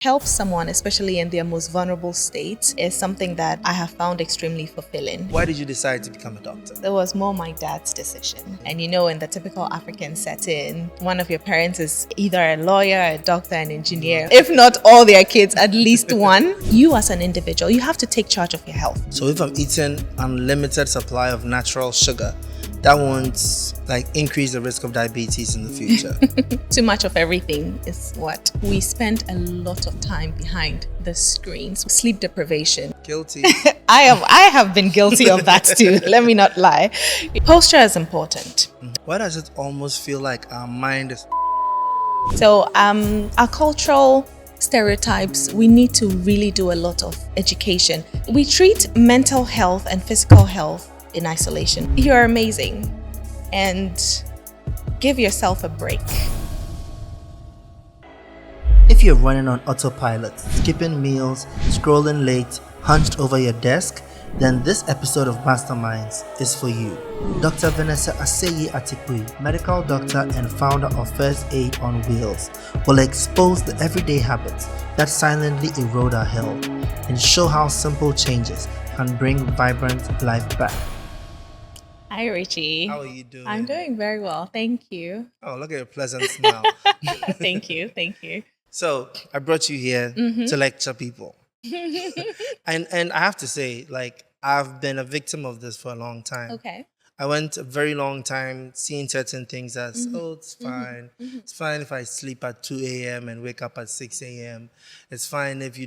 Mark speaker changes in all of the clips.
Speaker 1: help someone, especially in their most vulnerable state, is something that I have found extremely fulfilling.
Speaker 2: Why did you decide to become a doctor?
Speaker 1: It was more my dad's decision. And in the typical African setting, one of your parents is either a lawyer, a doctor, an engineer. If not all their kids, at least one. You as an individual, you have to take charge of your health.
Speaker 2: So if I'm eating unlimited supply of natural sugar, that won't increase the risk of diabetes in the future.
Speaker 1: Too much of everything is what we spend a lot of time behind the screens. Sleep deprivation.
Speaker 2: Guilty.
Speaker 1: I have been guilty of that too. Let me not lie. Posture is important.
Speaker 2: Why does it almost feel like our mind is...
Speaker 1: So our cultural stereotypes, we need to really do a lot of education. We treat mental health and physical health in isolation. You're amazing, and give yourself a break.
Speaker 2: If you're running on autopilot, skipping meals, scrolling late, hunched over your desk, then this episode of Masterminds is for you. Dr. Vanessa Attikpui, medical doctor and founder of First Aid on Wheels, will expose the everyday habits that silently erode our health and show how simple changes can bring vibrant life back.
Speaker 1: Hi, Richie.
Speaker 2: How are you doing?
Speaker 1: I'm doing very well. Thank you.
Speaker 2: Oh, look at your pleasant smile.
Speaker 1: Thank you. Thank you.
Speaker 2: So I brought you here to lecture people. and I have to say, I've been a victim of this for a long time.
Speaker 1: Okay.
Speaker 2: I went a very long time seeing certain things as, it's fine. It's fine if I sleep at 2 a.m. and wake up at 6 a.m. It's fine if,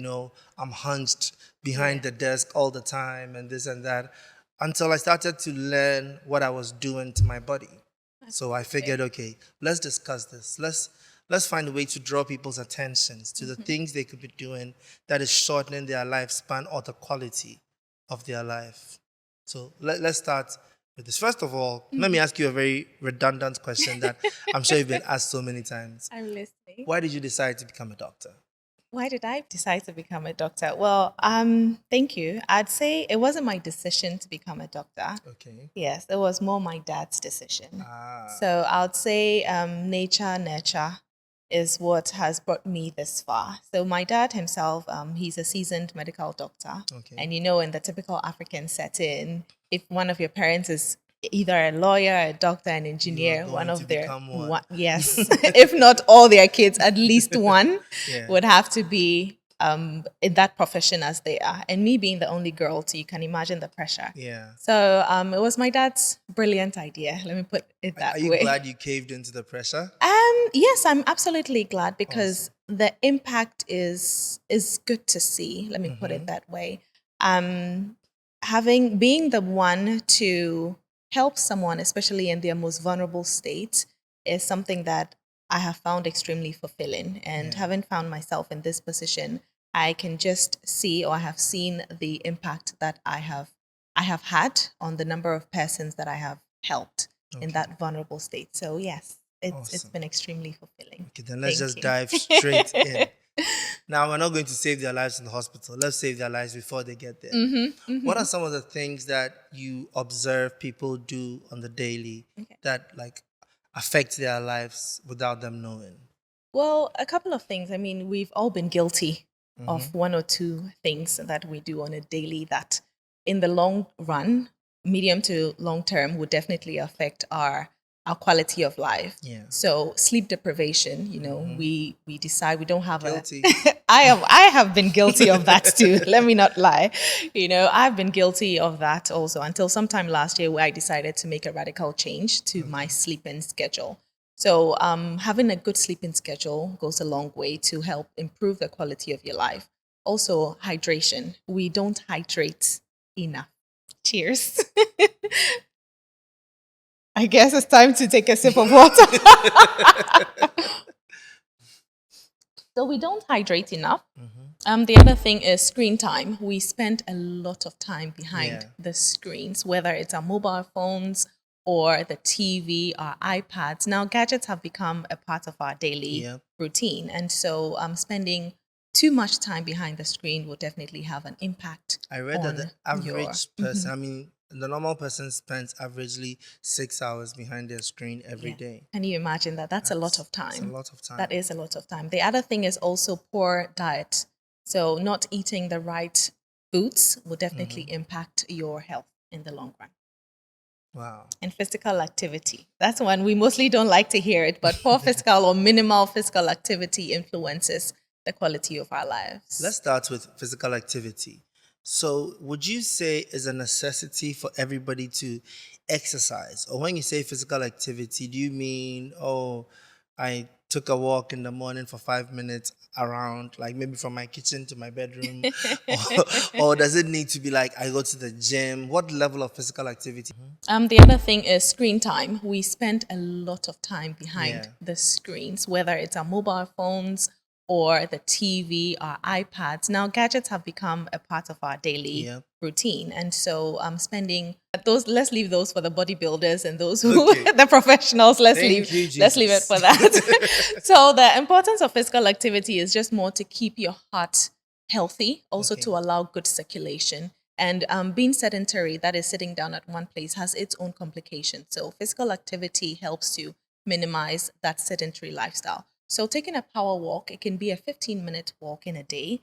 Speaker 2: I'm hunched behind the desk all the time and this and that. Until I started to learn what I was doing to my body. So I figured, okay, let's discuss this. Let's find a way to draw people's attentions to the things they could be doing that is shortening their lifespan or the quality of their life. So let's start with this. First of all, let me ask you a very redundant question that I'm sure you've been asked so many times.
Speaker 1: I'm listening.
Speaker 2: Why did you decide to become a doctor?
Speaker 1: Why did I decide to become a doctor? Well, thank you. I'd say it wasn't my decision to become a doctor.
Speaker 2: Okay.
Speaker 1: Yes, it was more my dad's decision.
Speaker 2: Ah.
Speaker 1: So I would say nurture is what has brought me this far. So my dad himself, he's a seasoned medical doctor.
Speaker 2: Okay.
Speaker 1: And in the typical African setting, if one of your parents is either a lawyer, a doctor, an engineer, one of their yes, if not all their kids, at least one would have to be in that profession as they are. And me being the only girl, so you can imagine the pressure.
Speaker 2: Yeah.
Speaker 1: So it was my dad's brilliant idea. Let me put it that way.
Speaker 2: Are you glad you caved into the pressure?
Speaker 1: Yes, I'm absolutely glad because the impact is good to see. Let me put it that way. Being the one to help someone, especially in their most vulnerable state, is something that I have found extremely fulfilling. And having found myself in this position, I can just see, or I have seen the impact that I have had on the number of persons that I have helped in that vulnerable state. So yes, it's been extremely fulfilling.
Speaker 2: Okay, then let's just dive straight in. Now, we're not going to save their lives in the hospital. Let's save their lives before they get there. What are some of the things that you observe people do on the daily that affect their lives without them knowing?
Speaker 1: Well, a couple of things. I mean, we've all been guilty of one or two things that we do on a daily that in the long run, medium to long term, would definitely affect our quality of life. Yeah. So sleep deprivation, we decide we don't have
Speaker 2: Guilty.
Speaker 1: I have been guilty of that too. Let me not lie. I've been guilty of that also until sometime last year where I decided to make a radical change to my sleeping schedule. So having a good sleeping schedule goes a long way to help improve the quality of your life. Also, hydration. We don't hydrate enough. Cheers. I guess it's time to take a sip of water. So we don't hydrate enough. The other thing is screen time. We spend a lot of time behind the screens, whether it's our mobile phones or the TV, our iPads. Now, gadgets have become a part of our daily routine. And so spending too much time behind the screen will definitely have an impact.
Speaker 2: I read that the average person, the normal person spends averagely 6 hours behind their screen every day.
Speaker 1: Can you imagine that? That's a lot of
Speaker 2: It's a
Speaker 1: time.
Speaker 2: lot of time.
Speaker 1: That is a lot of time. The other thing is also poor diet. So not eating the right foods will definitely impact your health in the long run.
Speaker 2: Wow.
Speaker 1: And physical activity. That's one we mostly don't like to hear it, but poor physical or minimal physical activity influences the quality of our lives.
Speaker 2: Let's start with physical activity. So, would you say is a necessity for everybody to exercise? Or when you say physical activity, do you mean, oh, I took a walk in the morning for 5 minutes around, like maybe from my kitchen to my bedroom? or does it need to be like I go to the gym? What level of physical activity?
Speaker 1: The other thing is screen time. We spend a lot of time behind the screens, whether it's our mobile phones or the TV or iPads. Now, gadgets have become a part of our daily routine. And so spending those, let's leave those for the bodybuilders and those who, the professionals, let's leave it for that. So the importance of physical activity is just more to keep your heart healthy, also to allow good circulation. And being sedentary, that is sitting down at one place, has its own complications. So physical activity helps to minimize that sedentary lifestyle. So taking a power walk, it can be a 15-minute walk in a day.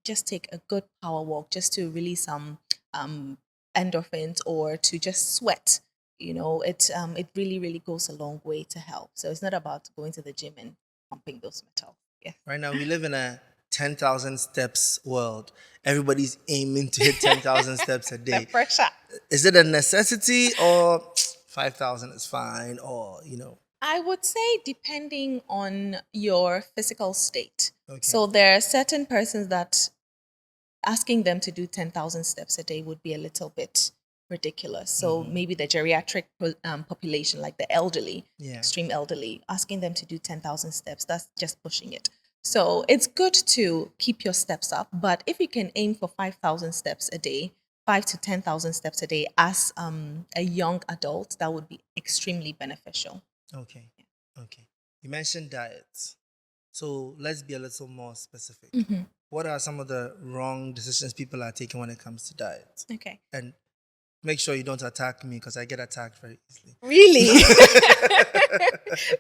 Speaker 1: Just take a good power walk just to release some endorphins or to just sweat. You know, it really, really goes a long way to help. So it's not about going to the gym and pumping those metals. Yeah.
Speaker 2: Right now, we live in a 10,000 steps world. Everybody's aiming to hit 10,000 steps a day.
Speaker 1: The pressure.
Speaker 2: Is it a necessity or 5,000 is fine, or, you know?
Speaker 1: I would say depending on your physical state. So there are certain persons that asking them to do 10,000 steps a day would be a little bit ridiculous. So maybe the geriatric population, like the elderly, extreme elderly, asking them to do 10,000 steps, that's just pushing it. So it's good to keep your steps up, but if you can aim for 5,000 steps a day, 5 to 10,000 steps a day as a young adult, that would be extremely beneficial.
Speaker 2: Okay. You mentioned diets. So let's be a little more specific. What are some of the wrong decisions people are taking when it comes to diet?
Speaker 1: Okay.
Speaker 2: And make sure you don't attack me because I get attacked very easily.
Speaker 1: Really?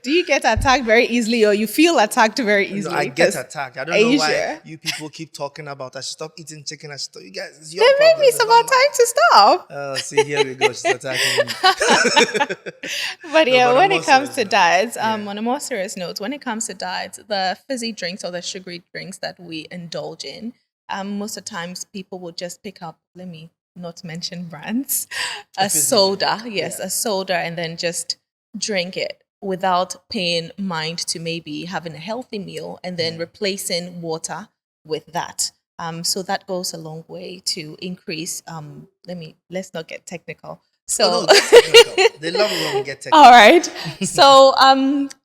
Speaker 1: Do you get attacked very easily or you feel attacked very easily?
Speaker 2: No, I get attacked. I don't know why you people keep talking about I should stop eating chicken. I should stop. You guys, it's your
Speaker 1: then
Speaker 2: problem.
Speaker 1: maybe it's about time to stop.
Speaker 2: See, here we go. She's attacking me.
Speaker 1: But when it comes to diets, on a more serious note, when it comes to diets, the fizzy drinks or the sugary drinks that we indulge in, most of the times people will just pick up, let me not mention brands, a soda, a soda, and then just drink it without paying mind to maybe having a healthy meal and then replacing water with that. So that goes a long way to increase, let's not get technical. So
Speaker 2: they love it when we get technical.
Speaker 1: All right. So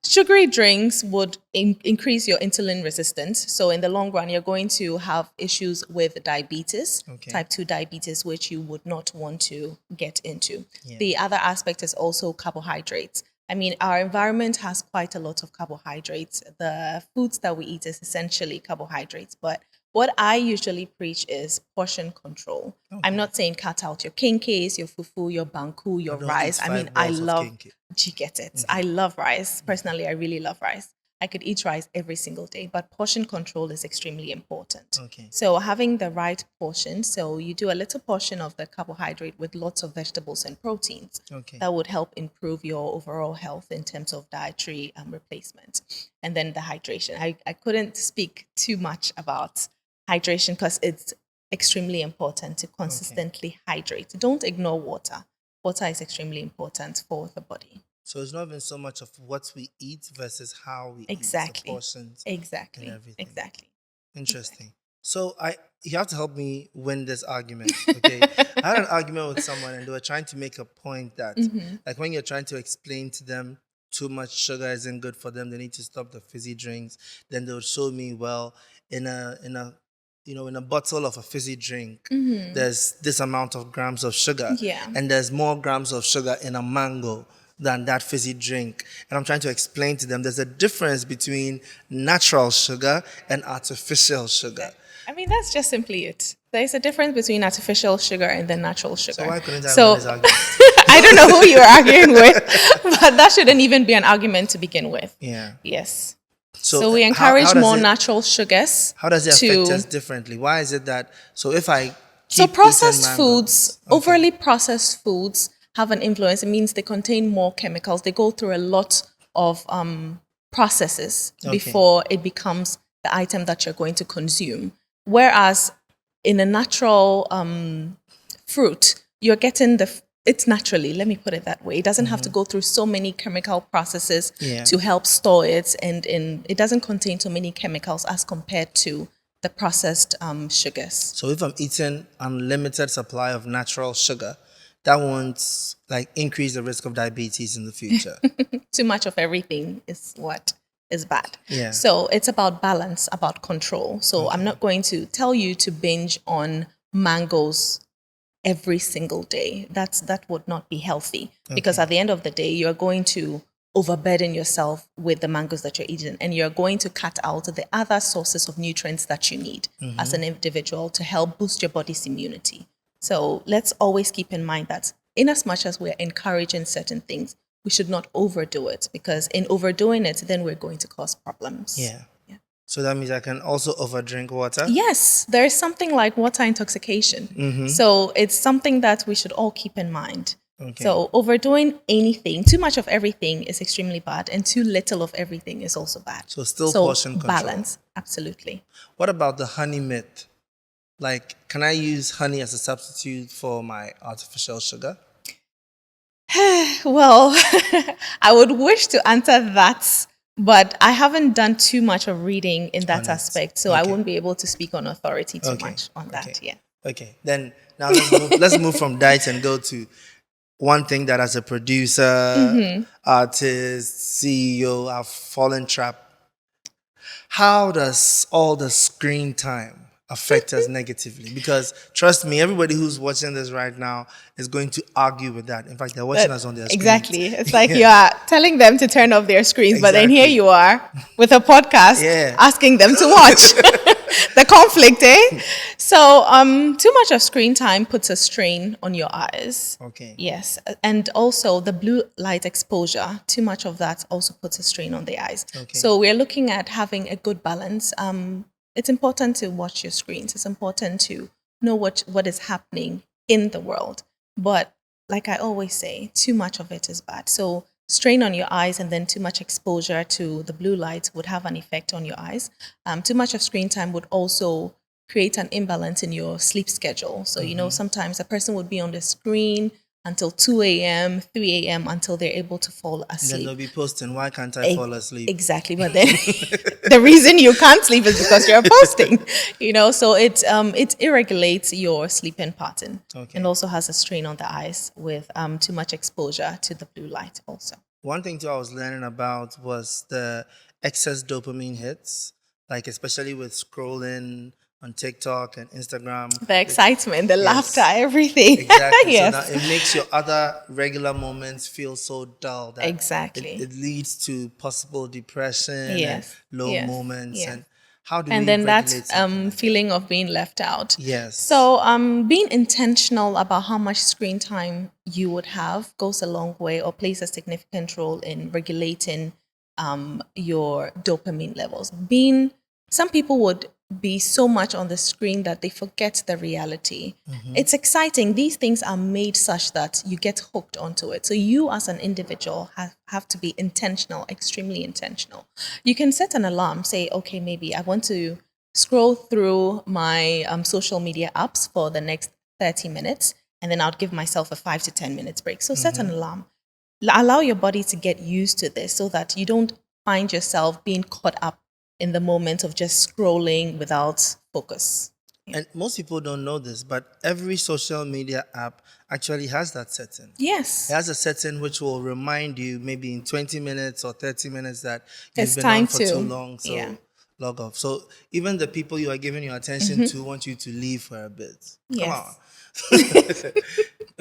Speaker 1: sugary drinks would increase your insulin resistance. So in the long run, you're going to have issues with diabetes, type 2 diabetes, which you would not want to get into. The other aspect is also carbohydrates. I mean, our environment has quite a lot of carbohydrates. The foods that we eat is essentially carbohydrates, but what I usually preach is portion control. I'm not saying cut out your kenkes, your fufu, your banku, your rice. I mean, I love, do you get it? I love rice. Personally, I really love rice. I could eat rice every single day, but portion control is extremely important. So having the right portion, so you do a little portion of the carbohydrate with lots of vegetables and proteins. That would help improve your overall health in terms of dietary replacement. And then the hydration. I couldn't speak too much about hydration because it's extremely important to consistently hydrate. Don't ignore water. Water is extremely important for the body.
Speaker 2: So it's not even so much of what we eat versus how we eat, the portions, and everything.
Speaker 1: Exactly.
Speaker 2: Interesting. So you have to help me win this argument, okay? I had an argument with someone and they were trying to make a point that, like when you're trying to explain to them too much sugar isn't good for them, they need to stop the fizzy drinks, then they would show me, well, in a bottle of a fizzy drink, there's this amount of grams of sugar, and there's more grams of sugar in a mango. than that fizzy drink. And I'm trying to explain to them there's a difference between natural sugar and artificial sugar.
Speaker 1: I mean, that's just simply it. There's a difference between artificial sugar and the natural sugar.
Speaker 2: So why couldn't I win this argument?
Speaker 1: I don't know who you're arguing with, but that shouldn't even be an argument to begin with.
Speaker 2: Yeah.
Speaker 1: Yes.
Speaker 2: So,
Speaker 1: So we encourage more natural sugars.
Speaker 2: How does it affect us differently? Why is it that, so if I
Speaker 1: So
Speaker 2: keep
Speaker 1: processed
Speaker 2: eating mango-
Speaker 1: foods, overly processed foods have an influence. It means they contain more chemicals. They go through a lot of processes before it becomes the item that you're going to consume. Whereas in a natural fruit, you're getting it's naturally, let me put it that way. It doesn't have to go through so many chemical processes to help store it. And it doesn't contain so many chemicals as compared to the processed sugars.
Speaker 2: So if I'm eating unlimited supply of natural sugar, that won't like increase the risk of diabetes in the future.
Speaker 1: Too much of everything is what is bad.
Speaker 2: Yeah.
Speaker 1: So it's about balance, about control. So I'm not going to tell you to binge on mangoes every single day. That would not be healthy because at the end of the day, you're going to overburden yourself with the mangoes that you're eating, and you're going to cut out the other sources of nutrients that you need as an individual to help boost your body's immunity. So let's always keep in mind that in as much as we're encouraging certain things, we should not overdo it, because in overdoing it, then we're going to cause problems.
Speaker 2: Yeah. So that means I can also overdrink water?
Speaker 1: Yes, there is something like water intoxication. So it's something that we should all keep in mind. So overdoing anything, too much of everything is extremely bad, and too little of everything is also bad.
Speaker 2: So still portion control.
Speaker 1: Balance, absolutely.
Speaker 2: What about the honey myth? Like, can I use honey as a substitute for my artificial sugar?
Speaker 1: Well, I would wish to answer that, but I haven't done too much of reading in that aspect, so I won't be able to speak on authority too much on that. Yeah.
Speaker 2: Okay. Then now let's move from diet and go to one thing that as a producer, artist, CEO, I've fallen trap. How does all the screen time affect us negatively? Because trust me, everybody who's watching this right now is going to argue with that. In fact, they're watching us on their screens.
Speaker 1: Exactly. It's like you are telling them to turn off their screens, but then here you are with a podcast asking them to watch. The conflict, eh? So too much of screen time puts a strain on your eyes.
Speaker 2: Okay.
Speaker 1: Yes. And also the blue light exposure, too much of that also puts a strain on the eyes.
Speaker 2: Okay.
Speaker 1: So we're looking at having a good balance. It's important to watch your screens. It's important to know what is happening in the world. But like I always say, too much of it is bad. So strain on your eyes and then too much exposure to the blue light would have an effect on your eyes. Too much of screen time would also create an imbalance in your sleep schedule. So, sometimes a person would be on the screen until 2 a.m., 3 a.m. until they're able to fall asleep.
Speaker 2: Then they'll be posting, why can't I fall asleep?
Speaker 1: Exactly. But then the reason you can't sleep is because you're posting, so it irregulates your sleeping pattern and also has a strain on the eyes with too much exposure to the blue light also.
Speaker 2: One thing too I was learning about was the excess dopamine hits, like especially with scrolling on TikTok and Instagram.
Speaker 1: The excitement, the laughter, everything.
Speaker 2: Exactly.
Speaker 1: Yes.
Speaker 2: So now it makes your other regular moments feel so dull that it leads to possible depression and low moments.
Speaker 1: Yes.
Speaker 2: And how do we
Speaker 1: and then that
Speaker 2: regulate
Speaker 1: feeling of being left out.
Speaker 2: Yes.
Speaker 1: So being intentional about how much screen time you would have goes a long way, or plays a significant role in regulating your dopamine levels. Some people would be so much on the screen that they forget the reality. It's exciting. These things are made such that you get hooked onto it. So you as an individual have to be intentional, extremely intentional. You can set an alarm, say, okay, maybe I want to scroll through my social media apps for the next 30 minutes, and then I'll give myself a 5 to 10 minutes break. So set an alarm. Allow your body to get used to this so that you don't find yourself being caught up in the moment of just scrolling without focus.
Speaker 2: And most people don't know this, but every social media app actually has that setting.
Speaker 1: Yes.
Speaker 2: It has a setting which will remind you maybe in 20 minutes or 30 minutes that
Speaker 1: It's
Speaker 2: you've been
Speaker 1: time
Speaker 2: on for
Speaker 1: to.
Speaker 2: too long. So log off. So even the people you are giving your attention to want you to leave for a bit. Come on.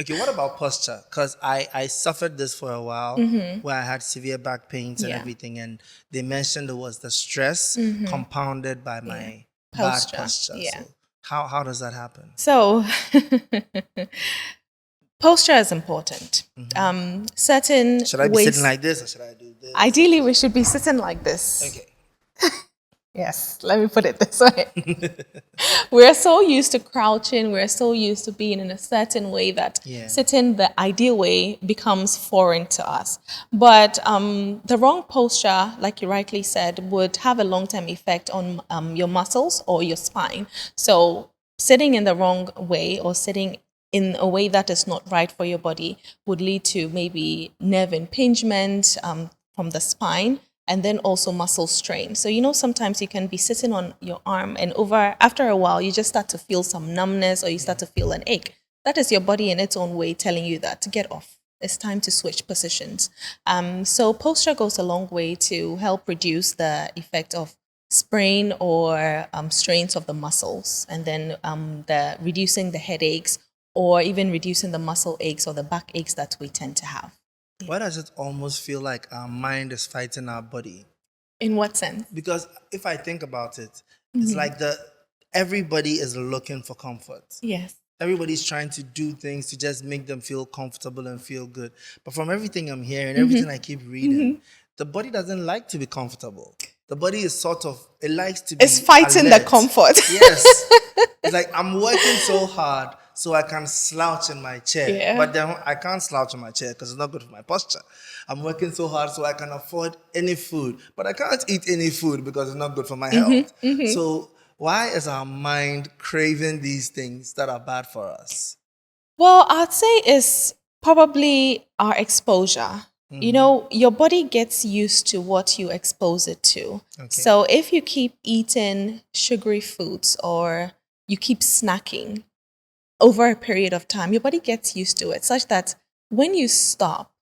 Speaker 2: Okay, what about posture? Because I suffered this for a while where I had severe back pains and
Speaker 1: Yeah.
Speaker 2: everything. And they mentioned it was the stress compounded by my bad
Speaker 1: Posture.
Speaker 2: posture.
Speaker 1: Yeah.
Speaker 2: So how does that happen?
Speaker 1: So posture is important. Certain
Speaker 2: Should I be
Speaker 1: ways.
Speaker 2: sitting like this or should I do this?
Speaker 1: Ideally, we should be sitting like this.
Speaker 2: Okay.
Speaker 1: Yes, let me put it this way. We're so used to crouching, we're so used to being in a certain way that sitting the ideal way becomes foreign to us. But the wrong posture, like you rightly said, would have a long-term effect on your muscles or your spine. So sitting in the wrong way or sitting in a way that is not right for your body would lead to maybe nerve impingement from the spine, and then also muscle strain. So, sometimes you can be sitting on your arm and after a while, you just start to feel some numbness or you start to feel an ache. That is your body in its own way telling you that to get off. It's time to switch positions. So posture goes a long way to help reduce the effect of sprain or strains of the muscles, and then reducing the headaches or even reducing the muscle aches or the back aches that we tend to have.
Speaker 2: Why does it almost feel like our mind is fighting our body?
Speaker 1: In what sense?
Speaker 2: Because if I think about it, it's like everybody is looking for comfort.
Speaker 1: Yes.
Speaker 2: Everybody's trying to do things to just make them feel comfortable and feel good. But from everything I'm hearing, everything I keep reading, the body doesn't like to be comfortable. The body is it likes to be
Speaker 1: It's fighting
Speaker 2: alert.
Speaker 1: the comfort.
Speaker 2: Yes. It's like I'm working so hard so I can slouch in my chair.
Speaker 1: Yeah.
Speaker 2: But then I can't slouch in my chair because it's not good for my posture. I'm working so hard so I can afford any food. But I can't eat any food because it's not good for my health. So why is our mind craving these things that are bad for us?
Speaker 1: Well, I'd say it's probably our exposure. Your body gets used to what you expose it to. Okay. So if you keep eating sugary foods or you keep snacking over a period of time, your body gets used to it, such that when you stop,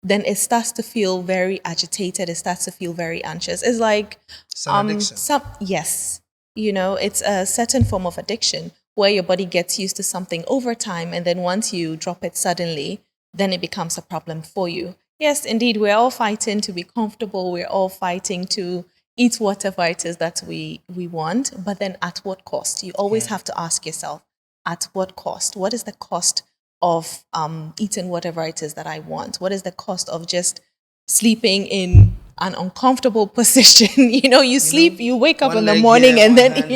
Speaker 1: then it starts to feel very agitated. It starts to feel very anxious. It's like
Speaker 2: addiction.
Speaker 1: Yes. It's a certain form of addiction where your body gets used to something over time, and then once you drop it suddenly, then it becomes a problem for you. Yes, indeed, we're all fighting to be comfortable. We're all fighting to eat whatever it is that we want, but then at what cost? You always have to ask yourself, at what cost? What is the cost of eating whatever it is that I want? What is the cost of just sleeping in an uncomfortable position? You sleep, you wake up in the morning, and then,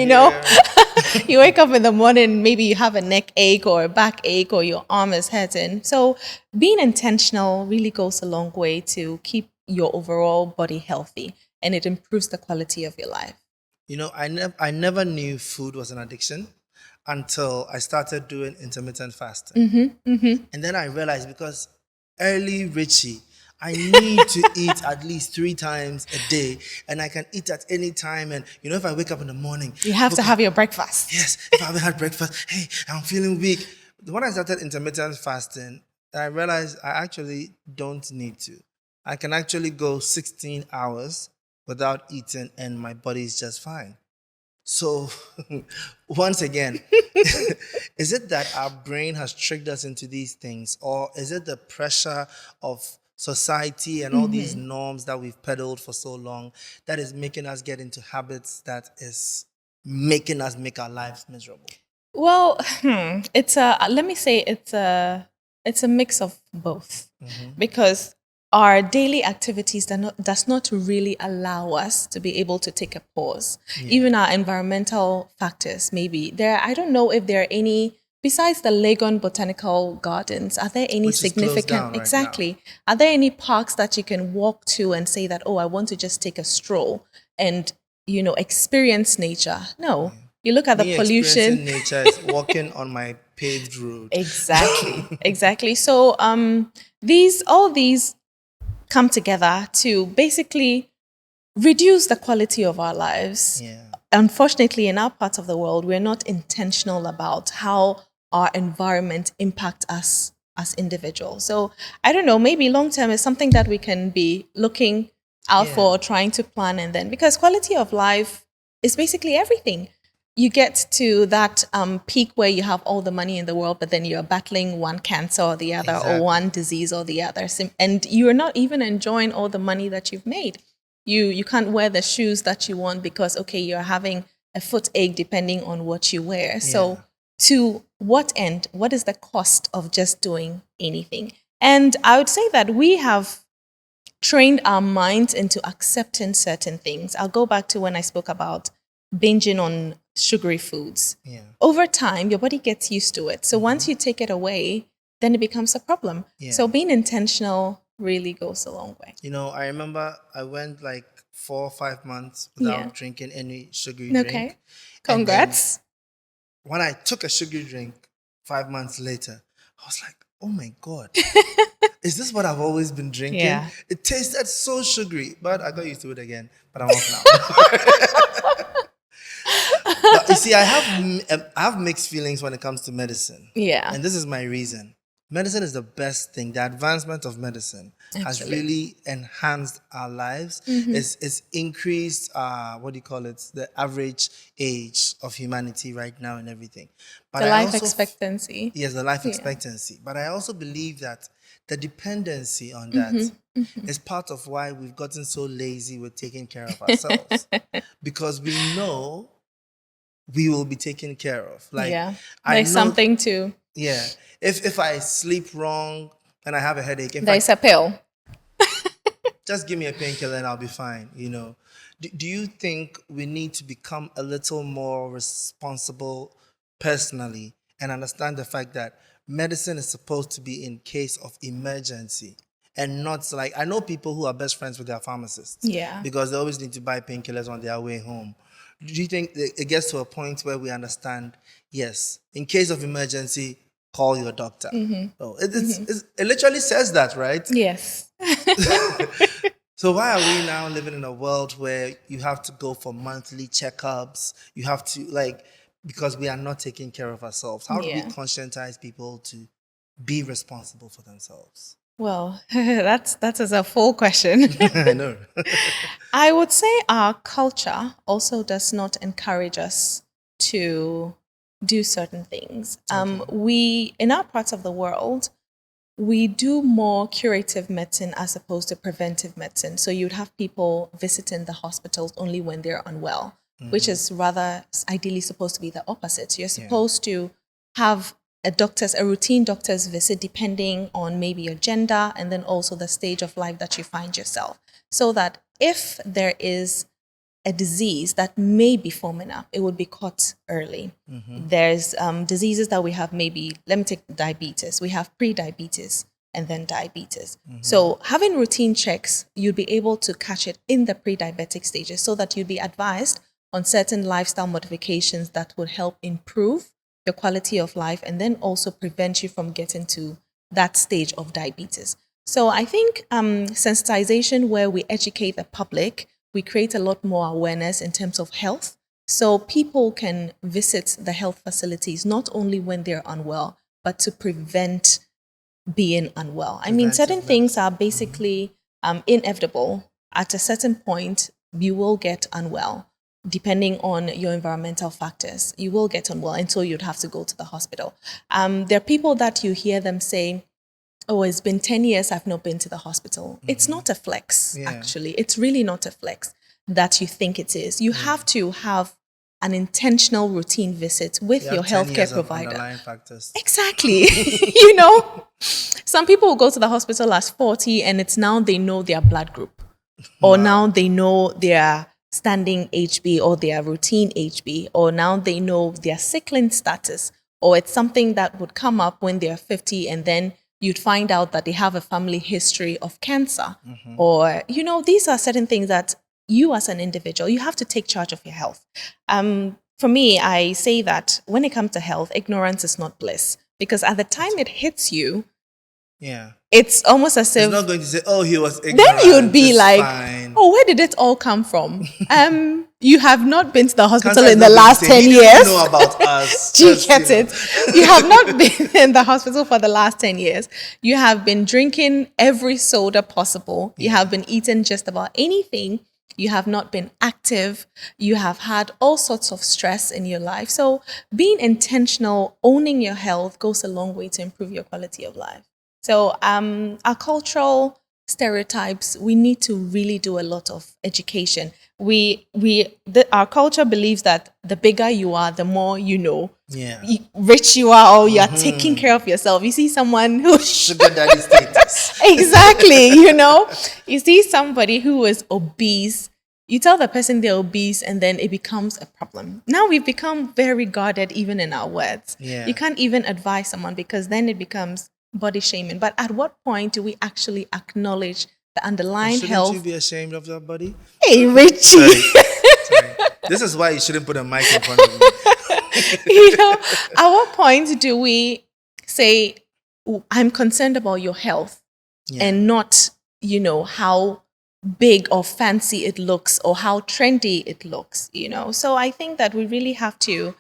Speaker 1: you wake up in the morning, maybe you have a neck ache or a back ache or your arm is hurting. So being intentional really goes a long way to keep your overall body healthy, and it improves the quality of your life.
Speaker 2: I never knew food was an addiction until I started doing intermittent fasting. And then I realized, because early Richie, I need to eat at least 3 times a day, and I can eat at any time. And if I wake up in the morning,
Speaker 1: you have to have your breakfast.
Speaker 2: Yes, if I haven't had breakfast, hey, I'm feeling weak. When I started intermittent fasting, I realized I actually don't need to. I can actually go 16 hours without eating, and my body is just fine. So, once again, is it that our brain has tricked us into these things, or is it the pressure of society and all these norms that we've peddled for so long that is making us get into habits that is making us make our lives miserable?
Speaker 1: Well, let me say it's a mix of both, because our daily activities does not really allow us to be able to take a pause. Even our environmental factors, maybe I don't know if there are any, besides the Legon Botanical Gardens, are there any significant, exactly, are there any parks that you can walk to and say that, I want to just take a stroll and, experience nature? No. You look at the pollution.
Speaker 2: Nature is walking on my paved road.
Speaker 1: Exactly. So all these come together to basically reduce the quality of our lives. Unfortunately, in our part of the world, we're not intentional about how our environment impacts us as individuals. So I don't know, maybe long term is something that we can be looking out for, trying to plan, and then, because quality of life is basically everything. you get to that peak where you have all the money in the world, but then you're battling one cancer or the other, or one disease or the other, and you're not even enjoying all the money that you've made. You can't wear the shoes that you want because, okay, you're having a foot ache depending on what you wear. So to what end? What is the cost of just doing anything? And I would say that we have trained our minds into accepting certain things. I'll go back to when I spoke about binging on sugary foods.
Speaker 2: Yeah.
Speaker 1: Over time, your body gets used to it. So once you take it away, then it becomes a problem.
Speaker 2: Yeah.
Speaker 1: So being intentional really goes a long way.
Speaker 2: I remember I went like 4 or 5 months without drinking any sugary drink.
Speaker 1: Okay. Congrats.
Speaker 2: When I took a sugary drink 5 months later, I was like, oh my God, is this what I've always been drinking?
Speaker 1: Yeah.
Speaker 2: It tasted so sugary, but I got used to it again. But I'm off now. But you see, I have mixed feelings when it comes to medicine.
Speaker 1: Yeah.
Speaker 2: And this is my reason. Medicine is the best thing. The advancement of medicine has really enhanced our lives. It's increased, the average age of humanity right now and everything. But
Speaker 1: the life expectancy.
Speaker 2: Yes, the life expectancy. But I also believe that the dependency on that is part of why we've gotten so lazy with taking care of ourselves. Because we know we will be taken care of.
Speaker 1: There's something to...
Speaker 2: Yeah. If I sleep wrong and I have a headache,
Speaker 1: there's a pill.
Speaker 2: Just give me a painkiller and I'll be fine, Do you think we need to become a little more responsible personally and understand the fact that medicine is supposed to be in case of emergency and not like, I know people who are best friends with their pharmacists.
Speaker 1: Yeah.
Speaker 2: Because they always need to buy painkillers on their way home. Do you think it gets to a point where we understand, yes, in case of emergency, call your doctor? It literally says that, right?
Speaker 1: Yes.
Speaker 2: So why are we now living in a world where you have to go for monthly checkups? You have to, because we are not taking care of ourselves. How do we conscientize people to be responsible for themselves?
Speaker 1: Well, that is a full question.
Speaker 2: I know.
Speaker 1: I would say our culture also does not encourage us to do certain things. We, in our parts of the world, we do more curative medicine as opposed to preventive medicine. So you'd have people visiting the hospitals only when they're unwell, which is rather ideally supposed to be the opposite. You're supposed to have a routine doctor's visit depending on maybe your gender and then also the stage of life that you find yourself. So that if there is a disease that may be forming up, it would be caught early. There's diseases that we have, maybe, let me take diabetes. We have pre-diabetes and then diabetes. So having routine checks, you'd be able to catch it in the pre-diabetic stages so that you'd be advised on certain lifestyle modifications that would help improve your quality of life and then also prevent you from getting to that stage of diabetes. So I think sensitization, where we educate the public, we create a lot more awareness in terms of health. So people can visit the health facilities not only when they're unwell, but to prevent being unwell. I mean, certain things are basically inevitable. At a certain point, you will get unwell. Depending on your environmental factors, you will get unwell until you'd have to go to the hospital. There are people that you hear them say, oh, it's been 10 years I've not been to the hospital. It's not a flex, actually. It's really not a flex that you think it is. You have to have an intentional routine visit with your healthcare provider. Exactly. Some people will go to the hospital as 40 and it's now they know their blood group. Or now they know their standing HB or their routine HB, or now they know their sickling status, or it's something that would come up when they're 50 and then you'd find out that they have a family history of cancer. Or, these are certain things that you as an individual, you have to take charge of your health. For me, I say that when it comes to health, ignorance is not bliss, because at the time it hits you, it's almost as if...
Speaker 2: It's not going to say, oh, he was ignorant.
Speaker 1: Then you'd be like,
Speaker 2: fine.
Speaker 1: Oh, where did it all come from? You have not been to the hospital in the last 10 years.
Speaker 2: You know about us.
Speaker 1: Do you get it? You have not been in the hospital for the last 10 years. You have been drinking every soda possible. You have been eating just about anything. you have not been active, you have had all sorts of stress in your life. So being intentional, owning your health goes a long way to improve your quality of life. So our cultural stereotypes, we need to really do a lot of education. Our culture believes that the bigger you are, the more you know.
Speaker 2: Yeah.
Speaker 1: Rich you are, or you're taking care of yourself. You see someone who
Speaker 2: Sugar daddy status.
Speaker 1: exactly, you see somebody who is obese. You tell the person they're obese, and then it becomes a problem. Now we've become very guarded, even in our words.
Speaker 2: Yeah.
Speaker 1: You can't even advise someone because then it becomes body shaming. But at what point do we actually acknowledge the underlying health?
Speaker 2: Shouldn't you be ashamed of your body?
Speaker 1: Hey, Richie.
Speaker 2: Sorry. This is why you shouldn't put a mic in front of me.
Speaker 1: At what point do we say, I'm concerned about your health, and not, how big or fancy it looks or how trendy it looks, So I think that we really have to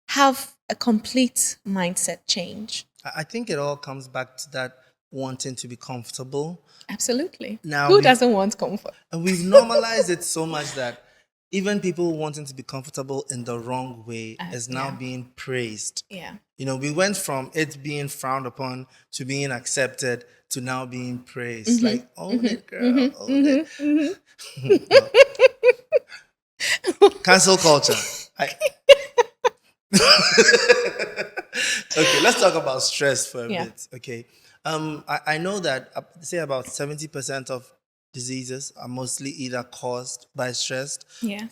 Speaker 1: have a complete mindset change.
Speaker 2: I think it all comes back to that wanting to be comfortable.
Speaker 1: Absolutely.
Speaker 2: Now,
Speaker 1: who doesn't want comfort?
Speaker 2: And we've normalized it so much that even people wanting to be comfortable in the wrong way is now being praised.
Speaker 1: Yeah.
Speaker 2: We went from it being frowned upon to being accepted to now being praised. Like, own it, girl, own it. Cancel culture. Okay, let's talk about stress for a bit. Okay. I know that say about 70% of diseases are mostly either caused by stress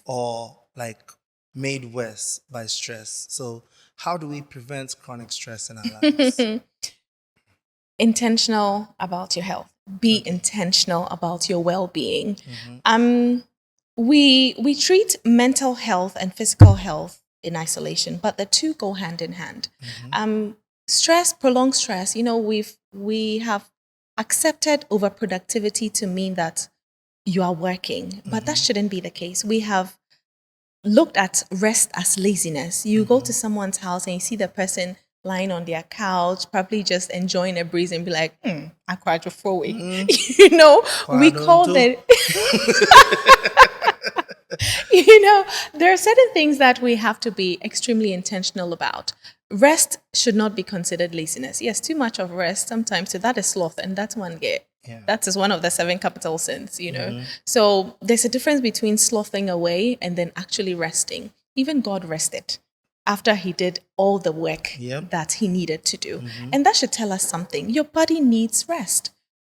Speaker 2: or like made worse by stress. So how do we prevent chronic stress in our lives?
Speaker 1: Intentional about your health. Be intentional about your well-being. We treat mental health and physical health in isolation, but the two go hand in hand. Stress, prolonged stress, we have accepted overproductivity to mean that you are working, but that shouldn't be the case. We have looked at rest as laziness. You go to someone's house and you see the person lying on their couch, probably just enjoying a breeze, and be like, I cried for we call that. There are certain things that we have to be extremely intentional about. Rest should not be considered laziness. Yes, too much of rest sometimes, so that is sloth, and that's one gay. That is one of the 7 capital sins, So there's a difference between slothing away and then actually resting. Even God rested after he did all the work that he needed to do. And that should tell us something. Your body needs rest.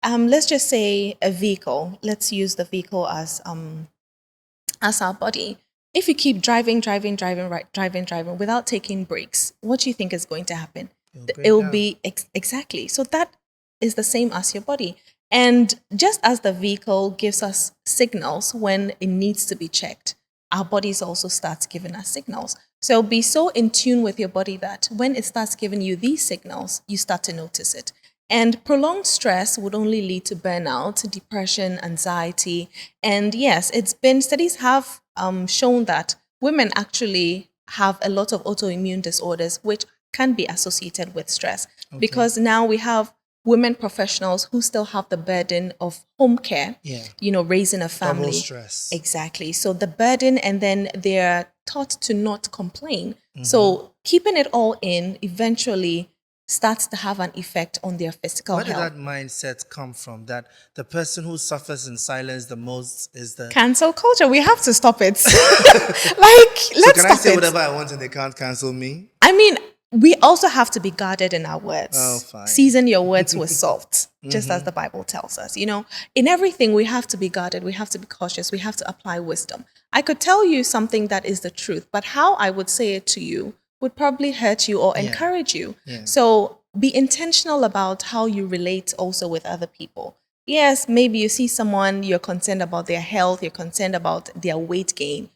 Speaker 1: Let's just say a vehicle. Let's use the vehicle as our body. If you keep driving without taking breaks, what do you think is going to happen? It will be exactly. So that is the same as your body. And just as the vehicle gives us signals when it needs to be checked, our bodies also starts giving us signals. So be so in tune with your body that when it starts giving you these signals, you start to notice it. And prolonged stress would only lead to burnout, depression, anxiety. And yes, studies have shown that women actually have a lot of autoimmune disorders, which can be associated with stress. Because now we have women professionals who still have the burden of home care, raising a family.
Speaker 2: Double stress.
Speaker 1: Exactly. So the burden, and then they're taught to not complain. So keeping it all in eventually starts to have an effect on their physical health.
Speaker 2: Where did that mindset come from? That the person who suffers in silence the most is the
Speaker 1: cancel culture. We have to stop it. Let's stop it.
Speaker 2: So can I say whatever I want and they can't cancel me?
Speaker 1: I mean, we also have to be guarded in our words.
Speaker 2: Oh, fine.
Speaker 1: Season your words with salt, just as the Bible tells us. In everything, we have to be guarded. We have to be cautious. We have to apply wisdom. I could tell you something that is the truth, but how I would say it to you would probably hurt you or encourage you. So be intentional about how you relate also with other people. Yes, maybe you see someone, you're concerned about their health, you're concerned about their weight gain.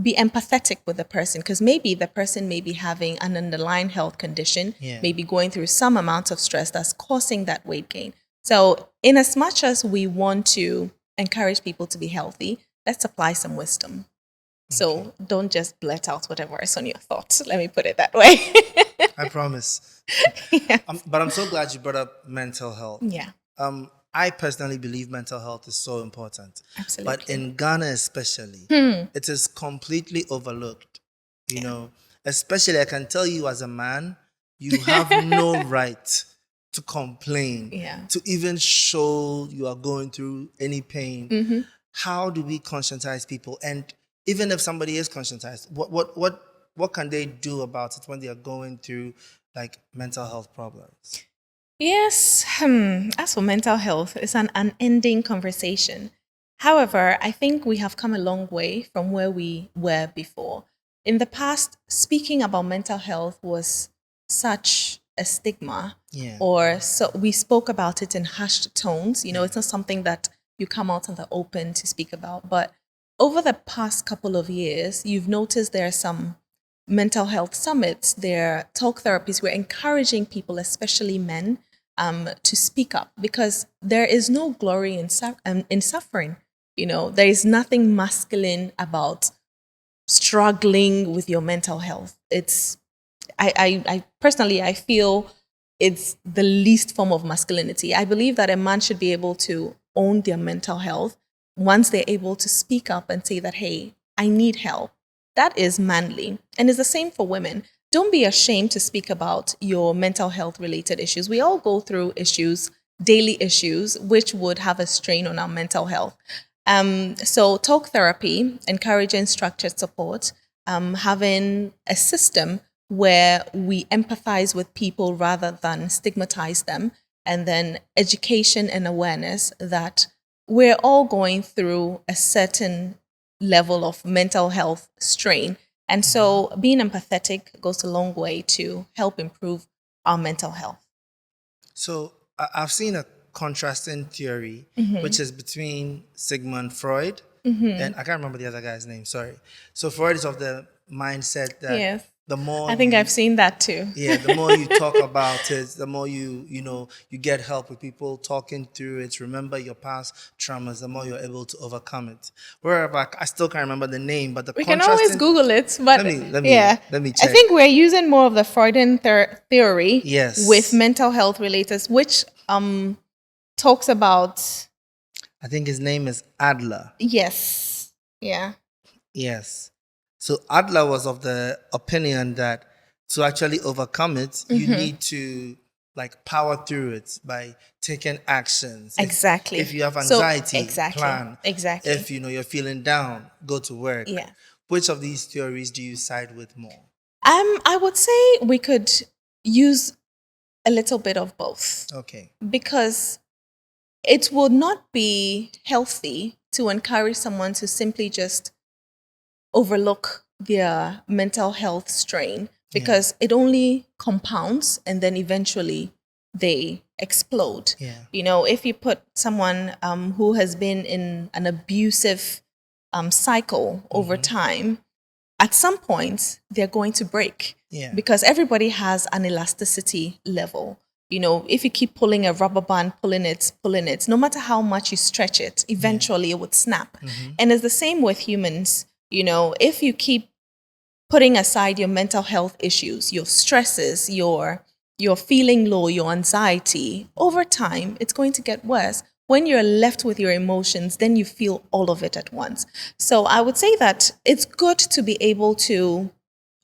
Speaker 1: Be empathetic with the person, because maybe the person may be having an underlying health condition, maybe going through some amount of stress that's causing that weight gain. So in as much as we want to encourage people to be healthy, let's apply some wisdom. So don't just blurt out whatever is on your thoughts. Let me put it that way.
Speaker 2: I promise. But I'm so glad you brought up mental health.
Speaker 1: Yeah.
Speaker 2: I personally believe mental health is so important.
Speaker 1: Absolutely.
Speaker 2: But in Ghana especially, it is completely overlooked. You know, especially I can tell you as a man, you have no right to complain, to even show you are going through any pain. How do we conscientize people? And even if somebody is conscientized, what can they do about it when they are going through like mental health problems?
Speaker 1: Yes, as for mental health, it's an unending conversation. However, I think we have come a long way from where we were before. In the past, speaking about mental health was such a stigma, or so we spoke about it in hushed tones. You know, it's not something that you come out in the open to speak about. But over the past couple of years, you've noticed there are some mental health summits, there are talk therapies. We're encouraging people, especially men, to speak up, because there is no glory in suffering. You know, there is nothing masculine about struggling with your mental health. I personally, I feel it's the least form of masculinity. I believe that a man should be able to own their mental health once they're able to speak up and say that, hey, I need help. That is manly. And it's the same for women. Don't be ashamed to speak about your mental health related issues. We all go through issues, daily issues, which would have a strain on our mental health. So talk therapy, encouraging structured support, having a system where we empathize with people rather than stigmatize them, and then education and awareness that we're all going through a certain level of mental health strain. And so being empathetic goes a long way to help improve our mental health.
Speaker 2: So I've seen a contrasting theory, which is between Sigmund Freud and I can't remember the other guy's name, sorry. So Freud is of the mindset that the more
Speaker 1: I've seen that too.
Speaker 2: The more you talk about it, the more you get help with people talking through it, remember your past traumas, the more you're able to overcome it. Wherever I still can't remember the name, but we
Speaker 1: can always Google it. But
Speaker 2: let me check.
Speaker 1: I think we're using more of the Freudian theory with mental health related, which talks about.
Speaker 2: I think his name is Adler.
Speaker 1: Yes. Yeah.
Speaker 2: Yes. So Adler was of the opinion that to actually overcome it, you need to like power through it by taking actions.
Speaker 1: Exactly.
Speaker 2: If you have anxiety, plan.
Speaker 1: Exactly.
Speaker 2: If you're feeling down, go to work.
Speaker 1: Yeah.
Speaker 2: Which of these theories do you side with more?
Speaker 1: I would say we could use a little bit of both.
Speaker 2: Okay.
Speaker 1: Because it would not be healthy to encourage someone to simply just overlook their mental health strain, because it only compounds and then eventually they explode. You know, if you put someone who has been in an abusive cycle over time, at some point they're going to break, because everybody has an elasticity level. You know, if you keep pulling a rubber band, pulling it, no matter how much you stretch it, eventually it would snap. And it's the same with humans. You know, if you keep putting aside your mental health issues, your stresses, your feeling low, your anxiety, over time, it's going to get worse. When you're left with your emotions, then you feel all of it at once. So I would say that it's good to be able to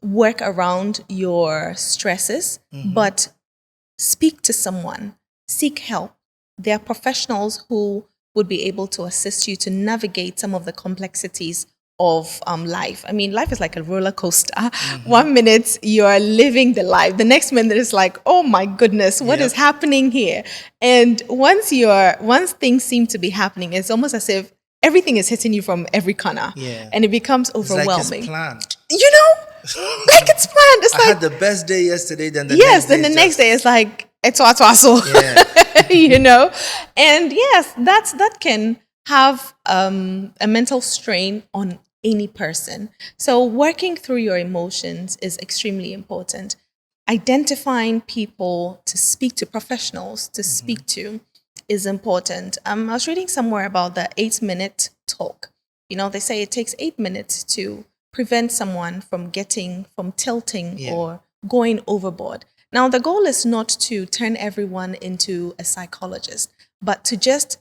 Speaker 1: work around your stresses, but speak to someone, seek help. There are professionals who would be able to assist you to navigate some of the complexities of life. I mean, life is like a roller coaster. 1 minute you're living the life, the next minute it's like, oh my goodness, what is happening here? And once things seem to be happening, it's almost as if everything is hitting you from every corner, and it becomes overwhelming.
Speaker 2: It's like it's planned.
Speaker 1: You know, like it's planned. It's
Speaker 2: I had the best day yesterday, then the
Speaker 1: next day it's like it's you know, and that can have a mental strain on any person. So working through your emotions is extremely important. Identifying people to speak to, professionals to speak to, is important. I was reading somewhere about the 8-minute talk. You know, they say it takes 8 minutes to prevent someone from tilting or going overboard. Now, the goal is not to turn everyone into a psychologist, but to just